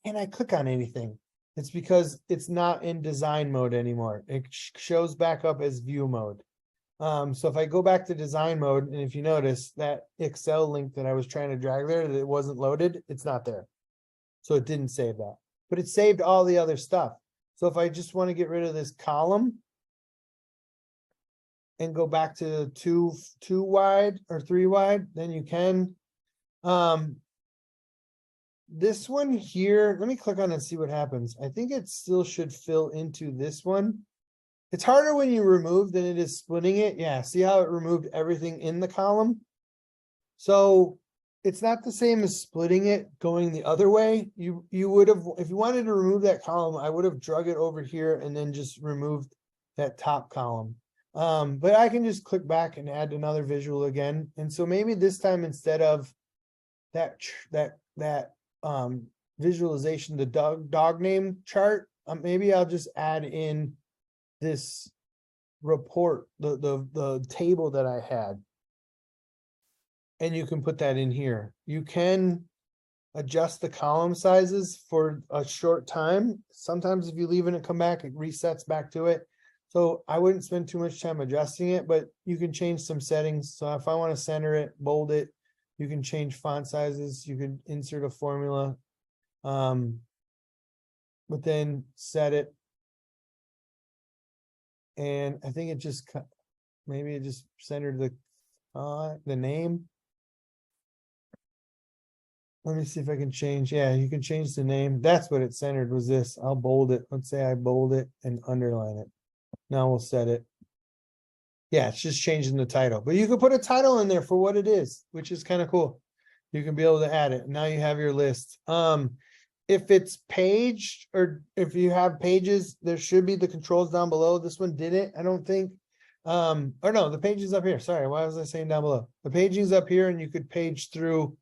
can I click on anything? It's because it's not in design mode anymore. It shows back up as view mode. So if I go back to design mode, and if you notice that Excel link that I was trying to drag there, that it wasn't loaded, it's not there. So it didn't save that, but it saved all the other stuff. So if I just want to get rid of this column and go back to two wide or 3 wide, then you can. This one here, let me click on it and see what happens. I think it still should fill into this one. It's harder when you remove than it is splitting it. Yeah, see how it removed everything in the column? So it's not the same as splitting it going the other way. You would have, if you wanted to remove that column, I would have drug it over here and then just removed that top column. But I can just click back and add another visual again. And so maybe this time, instead of that visualization, the dog name chart, maybe I'll just add in this report, the table that I had, and you can put that in here. You can adjust the column sizes for a short time. Sometimes if you leave it and come back, it resets back to it. So I wouldn't spend too much time adjusting it, but you can change some settings. So if I want to center it, bold it, you can change font sizes, you can insert a formula, but then set it. And I think it just maybe it just centered the name. Let me see if I can change. Yeah, you can change the name. That's what it centered, was this. I'll bold it. Let's say I bold it and underline it. Now we'll set it. Yeah, it's just changing the title, but you can put a title in there for what it is, which is kind of cool. You can be able to add it. Now you have your list. If it's paged, or if you have pages, there should be the controls down below. This one didn't, I don't think. Or no, the page is up here. Sorry, why was I saying down below? The paging's up here, and you could page through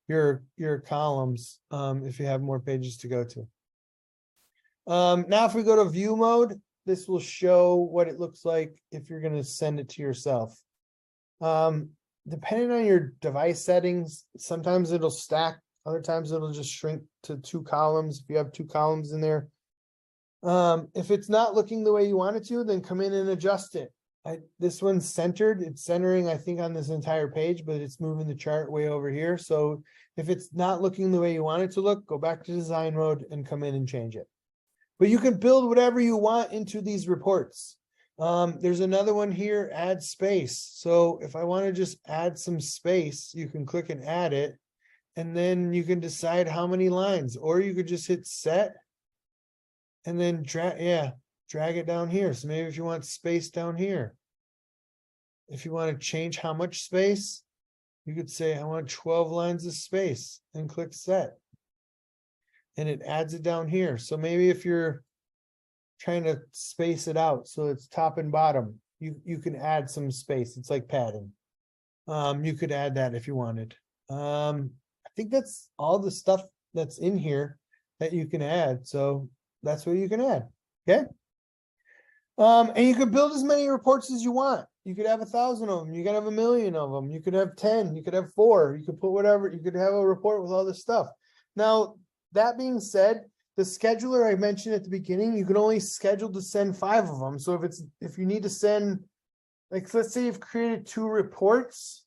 your columns if you have more pages to go to. Now if we go to view mode, this will show what it looks like if you're going to send it to yourself. Depending on your device settings, sometimes it'll stack, other times it'll just shrink to 2 columns if you have 2 columns in there. If it's not looking the way you want it to, then come in and adjust it. This one's centered, it's centering, I think, on this entire page, but it's moving the chart way over here. So if it's not looking the way you want it to look, go back to design mode and come in and change it. But you can build whatever you want into these reports. There's another one here, add space. So if I want to just add some space, you can click and add it, and then you can decide how many lines, or you could just hit set and then drag it down here. So maybe if you want space down here, if you want to change how much space, you could say, I want 12 lines of space, and click set. And it adds it down here. So maybe if you're trying to space it out so it's top and bottom, you can add some space. It's like padding. You could add that if you wanted. I think that's all the stuff that's in here that you can add. So that's what you can add. Okay. And you could build as many reports as you want. You could have 1,000 of them. You could have 1,000,000 of them. You could have 10. You could have 4. You could put whatever. You could have a report with all this stuff. Now, that being said, the scheduler I mentioned at the beginning, you can only schedule to send 5 of them. So if you need to send, like, let's say you've created 2 reports,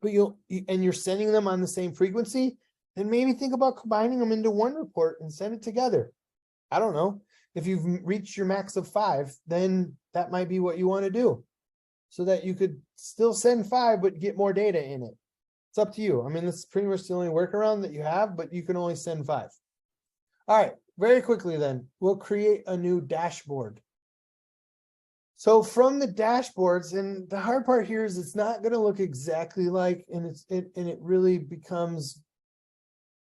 but you're sending them on the same frequency, then maybe think about combining them into 1 report and send it together. I don't know. If you've reached your max of 5, then that might be what you want to do, so that you could still send 5, but get more data in it. It's up to you. I mean, this is pretty much the only workaround that you have, but you can only send 5. All right, very quickly then, we'll create a new dashboard. So from the dashboards, and the hard part here is it's not going to look exactly like, and it really becomes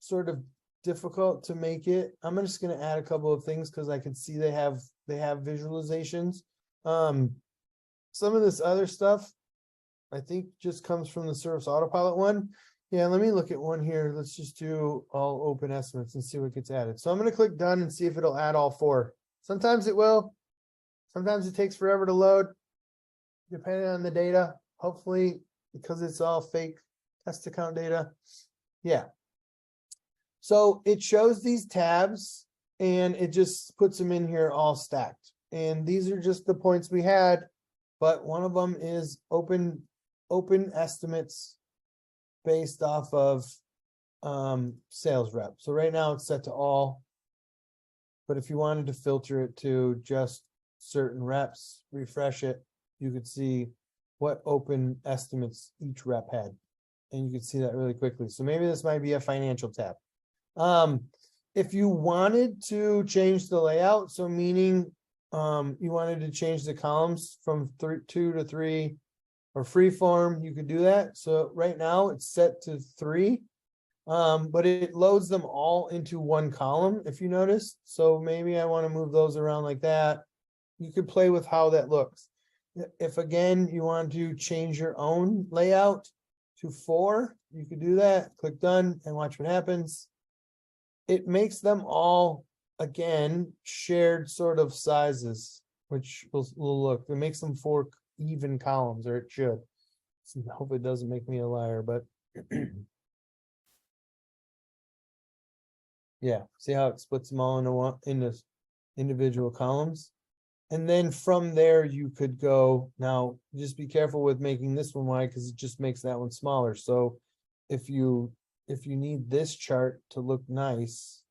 sort of difficult to make it. I'm just going to add a couple of things because I can see they have visualizations. Some of this other stuff I think just comes from the Service Autopilot one. Yeah, let me look at one here. Let's just do all open estimates and see what gets added. So I'm going to click done and see if it'll add all 4. Sometimes it will. Sometimes it takes forever to load, depending on the data. Hopefully, because it's all fake test account data. Yeah. So it shows these tabs and it just puts them in here all stacked. And these are just the points we had, but one of them is open estimates based off of sales rep. So right now it's set to all, but if you wanted to filter it to just certain reps, refresh it, you could see what open estimates each rep had. And you could see that really quickly. So maybe this might be a financial tab. If you wanted to change the layout, so meaning you wanted to change the columns from 2 to 3 or free form, you could do that. So right now it's set to 3, but it loads them all into 1 column, if you notice. So maybe I want to move those around like that. You could play with how that looks. If again, you want to change your own layout to 4, you could do that. Click done and watch what happens. It makes them all, again, shared sort of sizes, which will look, it makes them 4 even columns, or it should. So hopefully it doesn't make me a liar, but Yeah, see how it splits them all into individual columns? And then from there, you could go, now just be careful with making this one wide because it just makes that one smaller. So if you need this chart to look nice,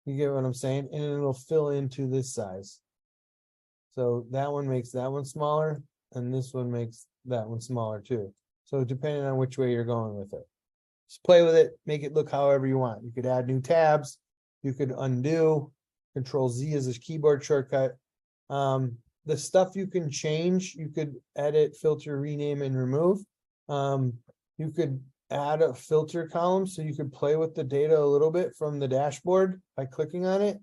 you get what I'm saying? And it'll fill into this size. So that one makes that one smaller, and this one makes that one smaller too. So depending on which way you're going with it. Just play with it, make it look however you want. You could add new tabs, you could undo, Control Z is a keyboard shortcut. The stuff you can change, you could edit, filter, rename, and remove. You could add a filter column so you could play with the data a little bit from the dashboard by clicking on it.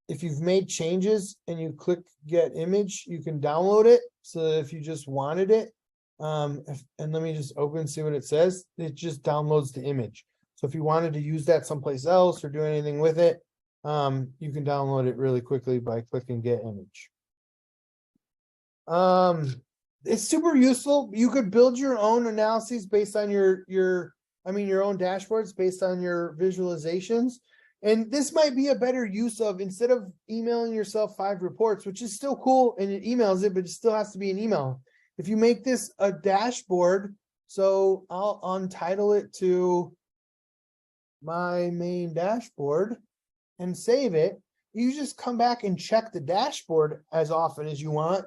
If you've made changes and you click get image, you can download it. So that if you just wanted it, and let me just open and see what it says. It just downloads the image. So if you wanted to use that someplace else or do anything with it, you can download it really quickly by clicking get image. It's super useful. You could build your own analyses based on your own dashboards based on your visualizations. And this might be a better use of, instead of emailing yourself 5 reports, which is still cool and it emails it, but it still has to be an email. If you make this a dashboard, so I'll untitle it to my main dashboard and save it. You just come back and check the dashboard as often as you want.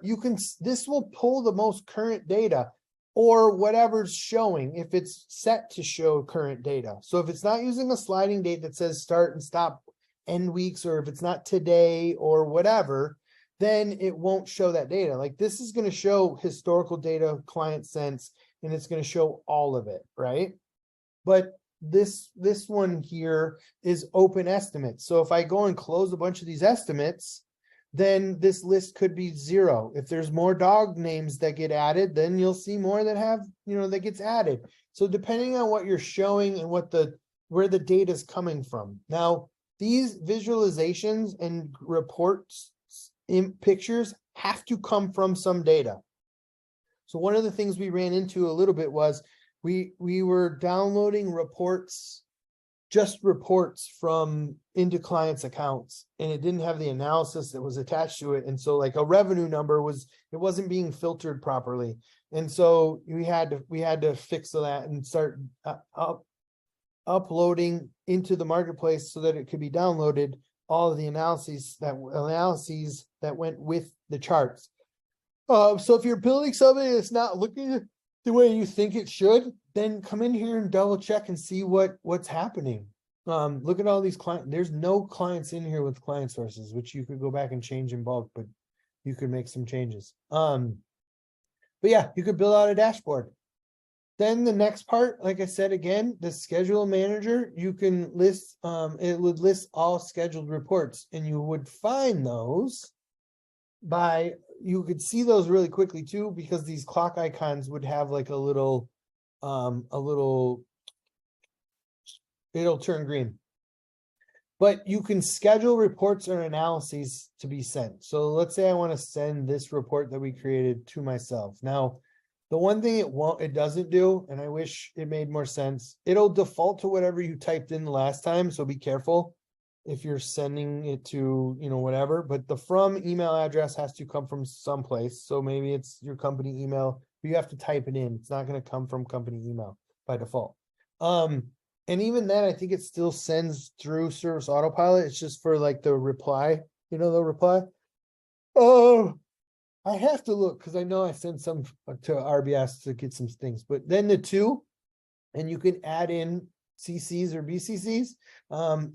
This will pull the most current data or whatever's showing if it's set to show current data. So if it's not using a sliding date that says start and stop end weeks, or if it's not today or whatever, then it won't show that data. Like this is going to show historical data, client sense, and it's going to show all of it, right? But this one here is open estimates. So if I go and close a bunch of these estimates, then this list could be 0. If there's more dog names that get added, then you'll see more that have, that gets added. So depending on what you're showing and where the data is coming from. Now, these visualizations and reports in pictures have to come from some data. So one of the things we ran into a little bit was we were downloading reports, just reports into clients' accounts, and it didn't have the analysis that was attached to it. And so like a revenue number wasn't being filtered properly. And so we had to fix that and start uploading into the marketplace so that it could be downloaded, all of the analyses that went with the charts. So if you're building something that's not looking the way you think it should, then come in here and double check and see what's happening. Look at all these clients. There's no clients in here with client sources, which you could go back and change in bulk, but you could make some changes. But yeah, you could build out a dashboard. Then the next part, like I said, again, the schedule manager, you can list, it would list all scheduled reports, and you would find those you could see those really quickly too, because these clock icons would have like it'll turn green. But you can schedule reports or analyses to be sent. So let's say I want to send this report that we created to myself. Now, the one thing it doesn't do, and I wish it made more sense, it'll default to whatever you typed in the last time. So be careful if you're sending it to, whatever, but the from email address has to come from someplace. So maybe it's your company email, but you have to type it in. It's not going to come from company email by default. And even then, I think it still sends through Service Autopilot. It's just for like the reply, the reply. Oh, I have to look because I know I sent some to RBS to get some things, but then the 2, and you can add in CCs or BCCs,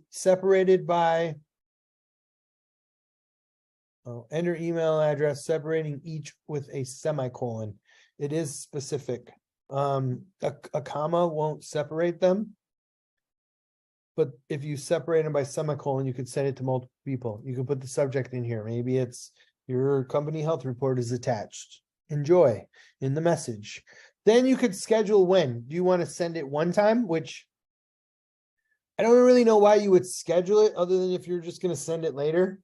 separated by enter email address, separating each with a semicolon. It is specific. A comma won't separate them, but if you separate them by semicolon, you could send it to multiple people. You can put the subject in here. Maybe it's your company health report is attached. Enjoy in the message. Then you could schedule when. Do you want to send it one time? Which I don't really know why you would schedule it other than if you're just going to send it later.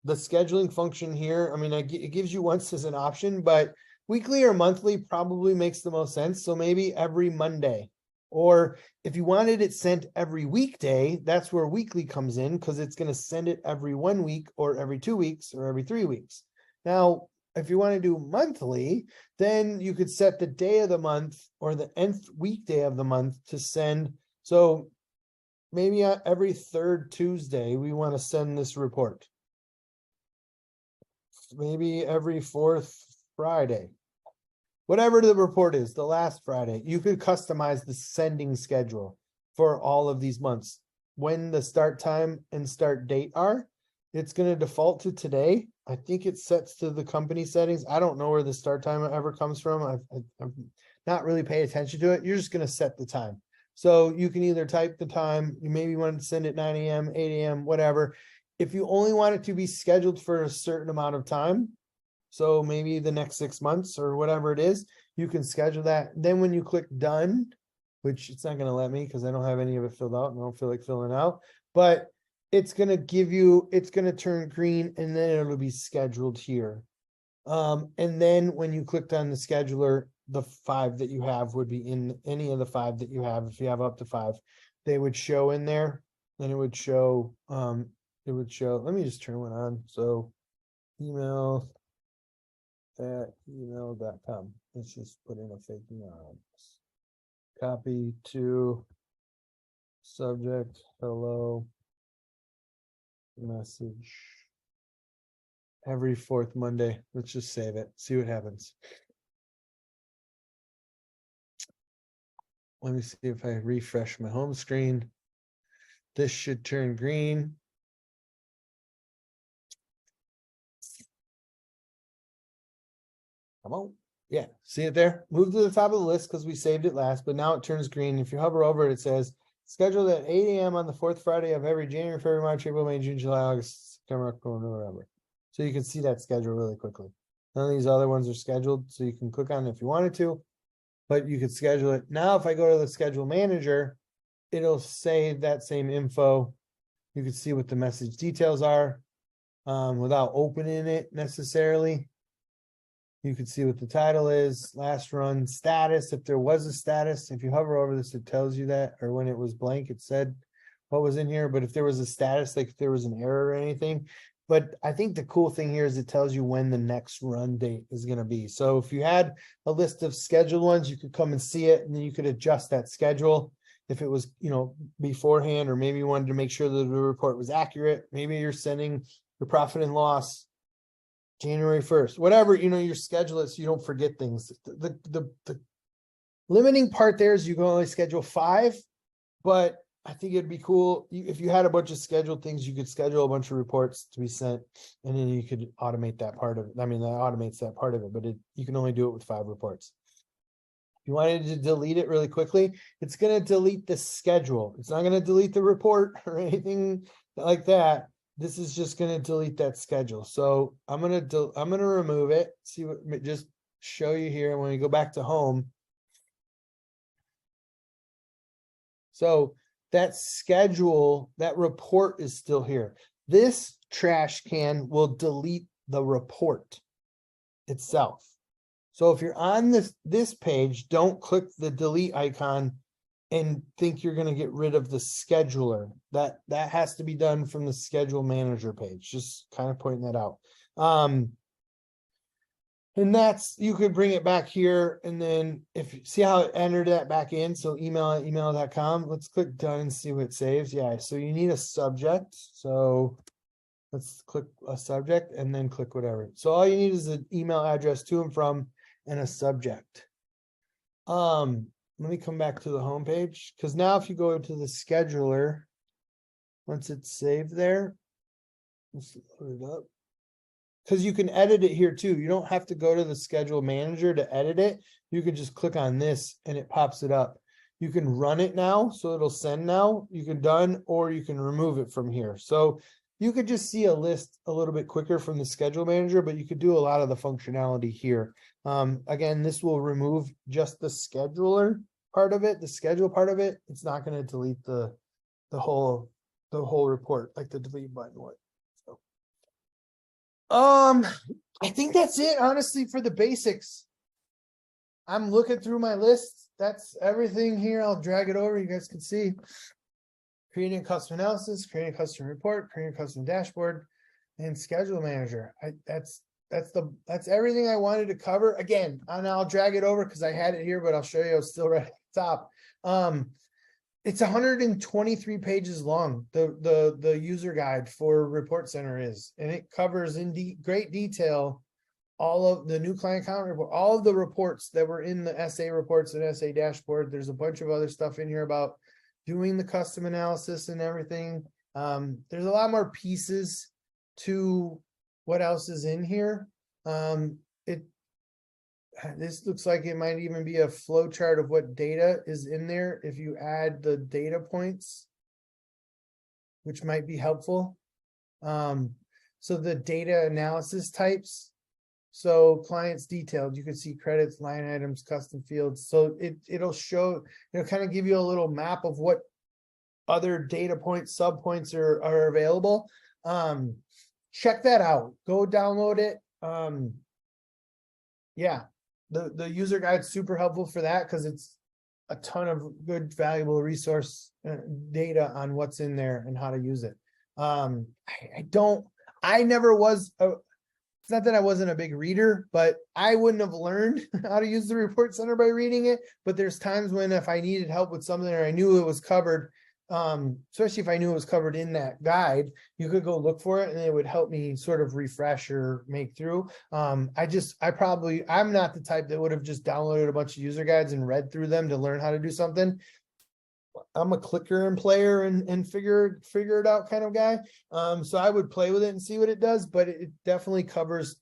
The scheduling function here, it gives you once as an option, but weekly or monthly probably makes the most sense. So maybe every Monday Or if you wanted it sent every weekday, that's where weekly comes in, because it's going to send it every 1 week or every 2 weeks or every 3 weeks. Now, if you want to do monthly, then you could set the day of the month or the nth weekday of the month to send. So maybe every third Tuesday, we want to send this report. Maybe every fourth Friday. Whatever the report is, the last Friday, you could customize the sending schedule for all of these months. When the start time and start date are, it's going to default to today. I think it sets to the company settings. I don't know where the start time ever comes from. I've not really paid attention to it. You're just going to set the time. So you can either type the time, you maybe want to send it 9 a.m., 8 a.m., whatever. If you only want it to be scheduled for a certain amount of time, so maybe the next 6 months or whatever it is, you can schedule that. Then when you click done, which it's not going to let me because I don't have any of it filled out and I don't feel like filling out, but it's going to give you, it's going to turn green and then it'll be scheduled here. And then when you clicked on the scheduler, the 5 that you have would be in any of the 5 that you have. If you have up to 5, they would show in there. Then it would show, let me just turn one on. So email at email.com. Let's just put in a fake email on this. Copy to subject, hello, message. Every 4th Monday. Let's just save it. See what happens. Let me see if I refresh my home screen. This should turn green. Come on. Yeah, see it there? Move to the top of the list because we saved it last, but now it turns green. If you hover over it, it says scheduled at 8 a.m. on the 4th Friday of every January, February, March, April, May, June, July, August, September, October, November. So you can see that schedule really quickly. None of these other ones are scheduled, so you can click on it if you wanted to, but you could schedule it. Now, if I go to the schedule manager, it'll say that same info. You can see what the message details are without opening it necessarily. You can see what the title is, last run status. If there was a status, if you hover over this, it tells you that, or when it was blank, it said what was in here. But if there was a status, like if there was an error or anything, but I think the cool thing here is it tells you when the next run date is going to be. So if you had a list of scheduled ones, you could come and see it, and then you could adjust that schedule. If it was, beforehand, or maybe you wanted to make sure that the report was accurate. Maybe you're sending your profit and loss January 1st, whatever, your schedule is so you don't forget things. The limiting part there is you can only schedule 5, but I think it'd be cool if you had a bunch of scheduled things, you could schedule a bunch of reports to be sent, and then you could automate that part of it. I mean, that automates that part of it, but you can only do it with 5 reports. If you wanted to delete it really quickly, it's going to delete the schedule. It's not going to delete the report or anything like that. This is just going to delete that schedule. So I'm going to remove it. See what, just show you here when we go back to home. So that schedule, that report is still here. This trash can will delete the report itself. So if you're on this page, don't click the delete icon and think you're going to get rid of the scheduler. That has to be done from the schedule manager page. Just kind of pointing that out. And that's, you could bring it back here, and then if you see how it entered that back in, so email at email.com, let's click done and see what it saves. Yeah, so you need a subject. So let's click a subject and then click whatever. So all you need is an email address to and from and a subject. Let me come back to the home page, because now if you go to the scheduler, once it's saved there, let's load it up. Because you can edit it here too. You don't have to go to the schedule manager to edit it. You can just click on this and it pops it up. You can run it now, so it'll send now. You can done, or you can remove it from here. So you could just see a list a little bit quicker from the schedule manager, but you could do a lot of the functionality here. Again, this will remove just the scheduler part of it, the schedule part of it. It's not going to delete the whole report like the delete button would. So, I think that's it, honestly, for the basics. I'm looking through my list. that's everything here. I'll drag it over. You guys can see. Creating a custom analysis, creating a custom report, creating a custom dashboard, and schedule manager. That's everything I wanted to cover. Again, and I'll drag it over because I had it here, but I'll show you it's still right at the top. It's 123 pages long. The user guide for Report Center is, and it covers in great detail all of the new client account report, all of the reports that were in the SA reports and SA dashboard. There's a bunch of other stuff in here about doing the custom analysis and everything. There's a lot more pieces to what else is in here. This looks like it might even be a flow chart of what data is in there if you add the data points, which might be helpful. So the data analysis types. So clients detailed, you can see credits, line items, custom fields. So it'll kind of give you a little map of what other data points, sub points are available. Check that out. Go download it. Yeah, the user guide's super helpful for that because it's a ton of good, valuable resource data on what's in there and how to use it. I never was it's not that I wasn't a big reader, but I wouldn't have learned how to use the Report Center by reading it. But there's times when if I needed help with something or I knew it was covered, especially if I knew it was covered in that guide, you could go look for it and it would help me sort of refresh or make through. I'm not the type that would have just downloaded a bunch of user guides and read through them to learn how to do something. I'm a clicker and player and figure it out kind of guy. So I would play with it and see what it does, but it definitely covers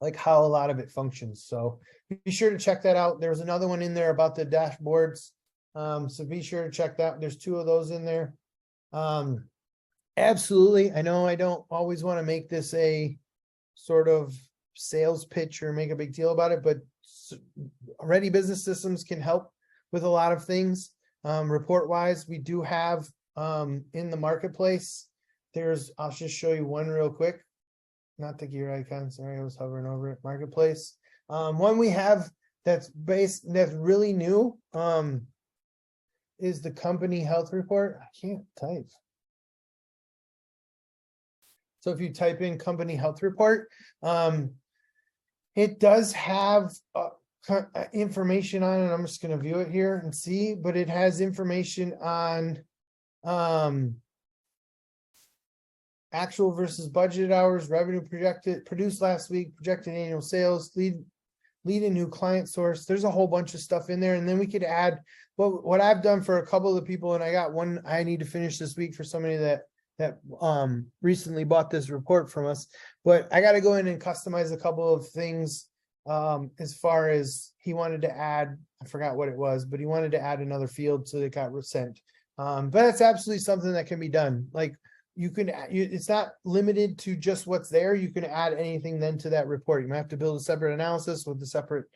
like how a lot of it functions. So be sure to check that out. There's another one in there about the dashboards. So be sure to check that. There's 2 of those in there. Absolutely. I know I don't always want to make this a sort of sales pitch or make a big deal about it, but Ready Business Systems can help with a lot of things. Report wise, we do have in the marketplace. I'll just show you one real quick. Not the gear icon. Sorry, I was hovering over it. Marketplace. One we have that's really new. Is the company health report. I can't type. So if you type in company health report, it does have information on it. I'm just going to view it here and see, but it has information on actual versus budgeted hours, revenue produced last week, projected annual sales, lead a new client source. There's a whole bunch of stuff in there. And then we could add, what I've done for a couple of the people, and I got one I need to finish this week for somebody that recently bought this report from us, but I got to go in and customize a couple of things. As far as he wanted to add, I forgot what it was, but he wanted to add another field so it got sent. But that's absolutely something that can be done. Like it's not limited to just what's there. You can add anything then to that report. You might have to build a separate analysis with a separate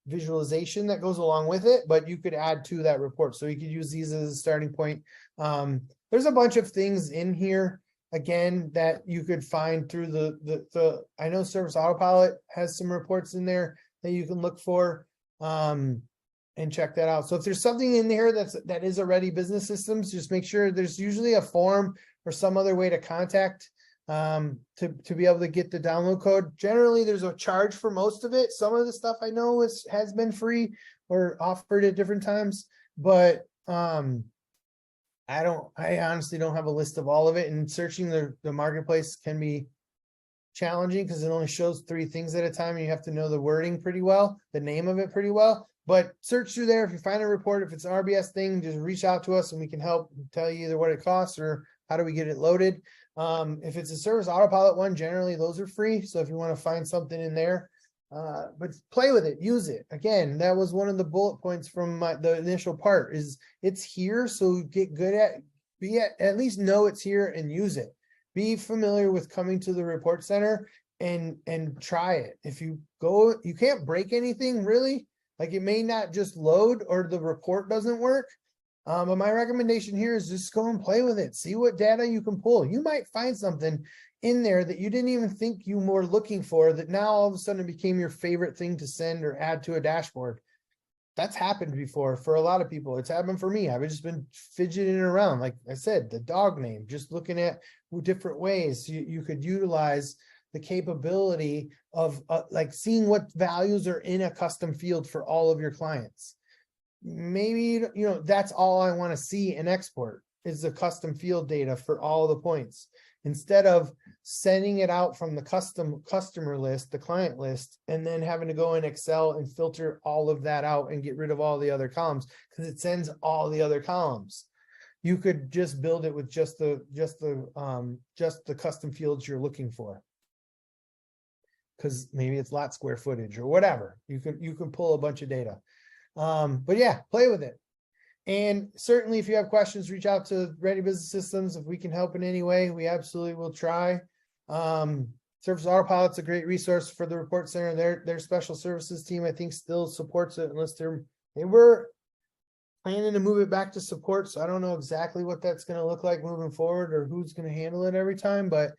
visualization that goes along with it, but you could add to that report. So you could use these as a starting point. There's a bunch of things in here again that you could find through the I know Service Autopilot has some reports in there that you can look for and check that out. So if there's something in there that is already Business Systems, just make sure there's usually a form or some other way to contact to be able to get the download code. Generally there's a charge for most of it. Some of the stuff I know has been free or offered at different times, but I honestly don't have a list of all of it, and searching the marketplace can be challenging because it only shows 3 things at a time and you have to know the wording pretty well, the name of it pretty well. But search through there. If you find a report, if it's an RBS thing, just reach out to us and we can help tell you either what it costs or how do we get it loaded. If it's a Service Autopilot one, generally those are free. So if you want to find something in there, but play with it, use it. Again, that was one of the bullet points from the initial part is it's here. So get good at least know it's here and use it. Be familiar with coming to the report center and try it. If you go, you can't break anything really. Like it may not just load or the report doesn't work. But my recommendation here is just go and play with it. See what data you can pull. You might find something in there that you didn't even think you were looking for that now all of a sudden it became your favorite thing to send or add to a dashboard. that's happened before for a lot of people. It's happened for me. I've just been fidgeting around. Like I said, the dog name, just looking at different ways you could utilize the capability of like seeing what values are in a custom field for all of your clients. Maybe, that's all I want to see in export is the custom field data for all the points, instead of sending it out from the customer list, the client list, and then having to go in Excel and filter all of that out and get rid of all the other columns, because it sends all the other columns. You could just build it with just the custom fields you're looking for, because maybe it's lot square footage or whatever. You can pull a bunch of data. But yeah, play with it. And certainly if you have questions, reach out to Ready Business Systems. If we can help in any way, we absolutely will try. Service Autopilot's a great resource for the report center. Their special services team, I think, still supports it, unless they were planning to move it back to support. So I don't know exactly what that's going to look like moving forward or who's going to handle it every time, but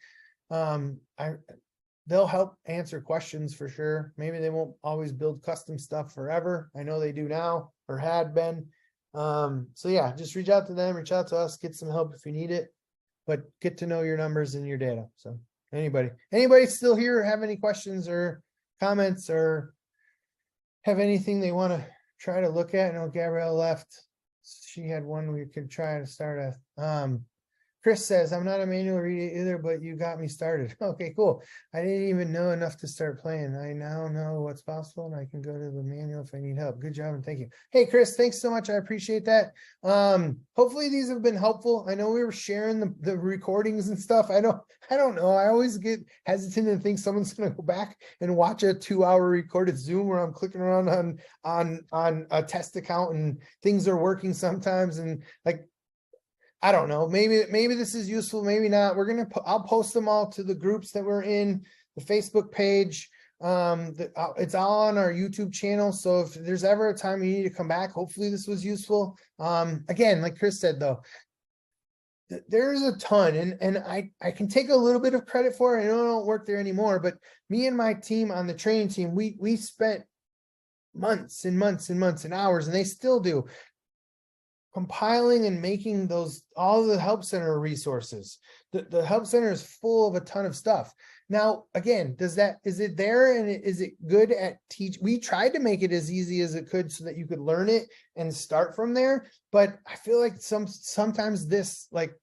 they'll help answer questions for sure. Maybe they won't always build custom stuff forever. I know they do now or had been. So yeah, just reach out to them, reach out to us, get some help if you need it, but get to know your numbers and your data. So anybody still here have any questions or comments or have anything they want to try to look at? I know Gabrielle left. She had one we could try to start a, Chris says, I'm not a manual reader either, but you got me started. Okay, cool. I didn't even know enough to start playing. I now know what's possible and I can go to the manual if I need help. Good job and thank you. Hey, Chris, thanks so much. I appreciate that. Hopefully these have been helpful. I know we were sharing the recordings and stuff. I don't know. I always get hesitant and think someone's going to go back and watch a 2-hour recorded Zoom where I'm clicking around on a test account and things are working sometimes. And like, I don't know, maybe this is useful, maybe not. I'll post them all to the groups that we're in, the Facebook page. It's all on our YouTube channel. So if there's ever a time you need to come back, hopefully this was useful. Again, like Chris said, though, there's a ton, and I can take a little bit of credit for it. I don't work there anymore, but me and my team on the training team, we spent months and months and months and hours, and they still do, compiling and making all the help center resources. The help center is full of a ton of stuff. Now, again, is it there and is it good at teach? We tried to make it as easy as it could so that you could learn it and start from there. But I feel like sometimes this, like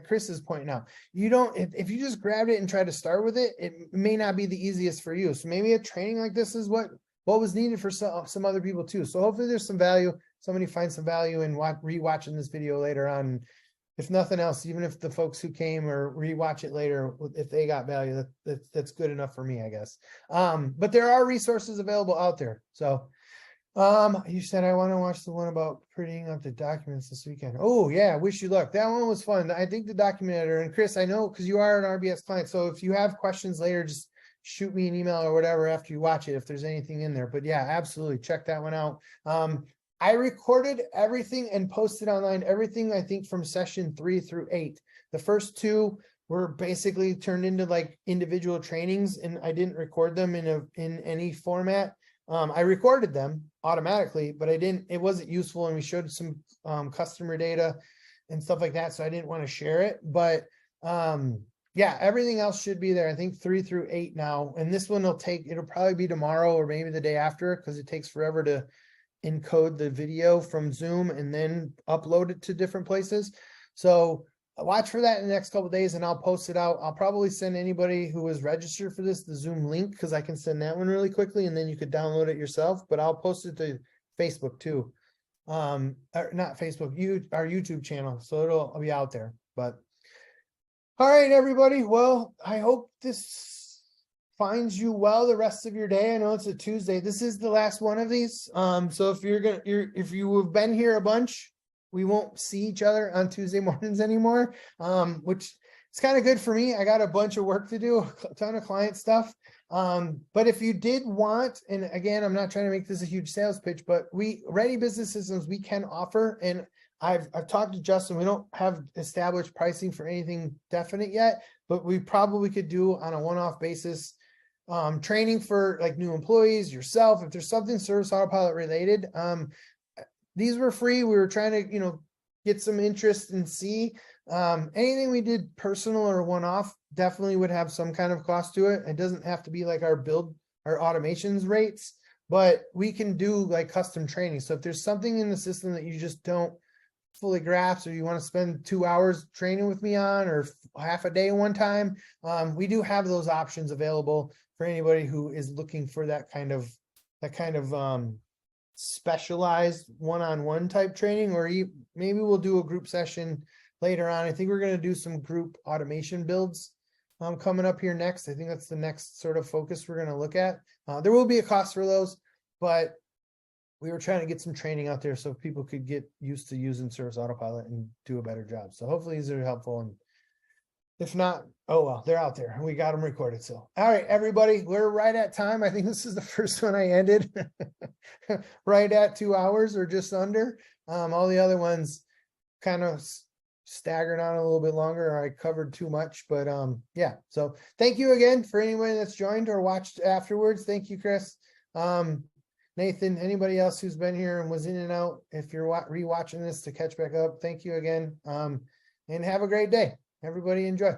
Chris is pointing out, if you just grabbed it and try to start with it, it may not be the easiest for you. So maybe a training like this is what was needed for some other people too. So hopefully there's some value. Somebody finds some value in rewatching this video later on. If nothing else, even if the folks who came or rewatch it later, if they got value, that's good enough for me, I guess. But there are resources available out there. So you said I want to watch the one about printing up the documents this weekend. Oh yeah, wish you luck. That one was fun. I think the document editor, and Chris, I know because you are an RBS client. So if you have questions later, just shoot me an email or whatever after you watch it if there's anything in there. But yeah, absolutely check that one out. I recorded everything and posted online, everything I think from session 3 through 8. The first 2 were basically turned into like individual trainings, and I didn't record them in any format. I recorded them automatically, but it wasn't useful, and we showed some customer data and stuff like that, so I didn't want to share it. But yeah, everything else should be there. I think 3 through 8 now, and this one it'll probably be tomorrow or maybe the day after, because it takes forever to encode the video from Zoom and then upload it to different places. So watch for that in the next couple of days, and I'll post it out. I'll probably send anybody who is registered for this the Zoom link, because I can send that one really quickly, and then you could download it yourself. But I'll post it to Facebook too, or not Facebook, our YouTube channel, so it'll be out there. But all right, everybody. Well, I hope this finds you well the rest of your day. I know it's a Tuesday. This is the last one of these. So if if you have been here a bunch, we won't see each other on Tuesday mornings anymore. Which is kind of good for me. I got a bunch of work to do, a ton of client stuff. But if you did want, and again, I'm not trying to make this a huge sales pitch, but Ready Business Systems, we can offer, and I've talked to Justin. We don't have established pricing for anything definite yet, but we probably could do on a one-off basis training for like new employees, yourself, if there's something Service Autopilot related, these were free. We were trying to, get some interest and see, anything we did personal or one-off definitely would have some kind of cost to it. It doesn't have to be like our automations rates, but we can do like custom training. So if there's something in the system that you just don't fully grasp, or you want to spend 2 hours training with me on, or half a day one time, we do have those options available for anybody who is looking for that kind of specialized one-on-one type training, or maybe we'll do a group session later on. I think we're going to do some group automation builds coming up here next. I think that's the next sort of focus we're going to look at. There will be a cost for those, but we were trying to get some training out there so people could get used to using Service Autopilot and do a better job. So hopefully these are helpful, and if not, oh well, they're out there and we got them recorded. So, all right, everybody, we're right at time. I think this is the first one I ended right at 2 hours or just under. All the other ones kind of staggered on a little bit longer, or I covered too much, but yeah. So thank you again for anybody that's joined or watched afterwards. Thank you, Chris. Nathan, anybody else who's been here and was in and out, if you're rewatching this to catch back up, thank you again. And have a great day. Everybody enjoy.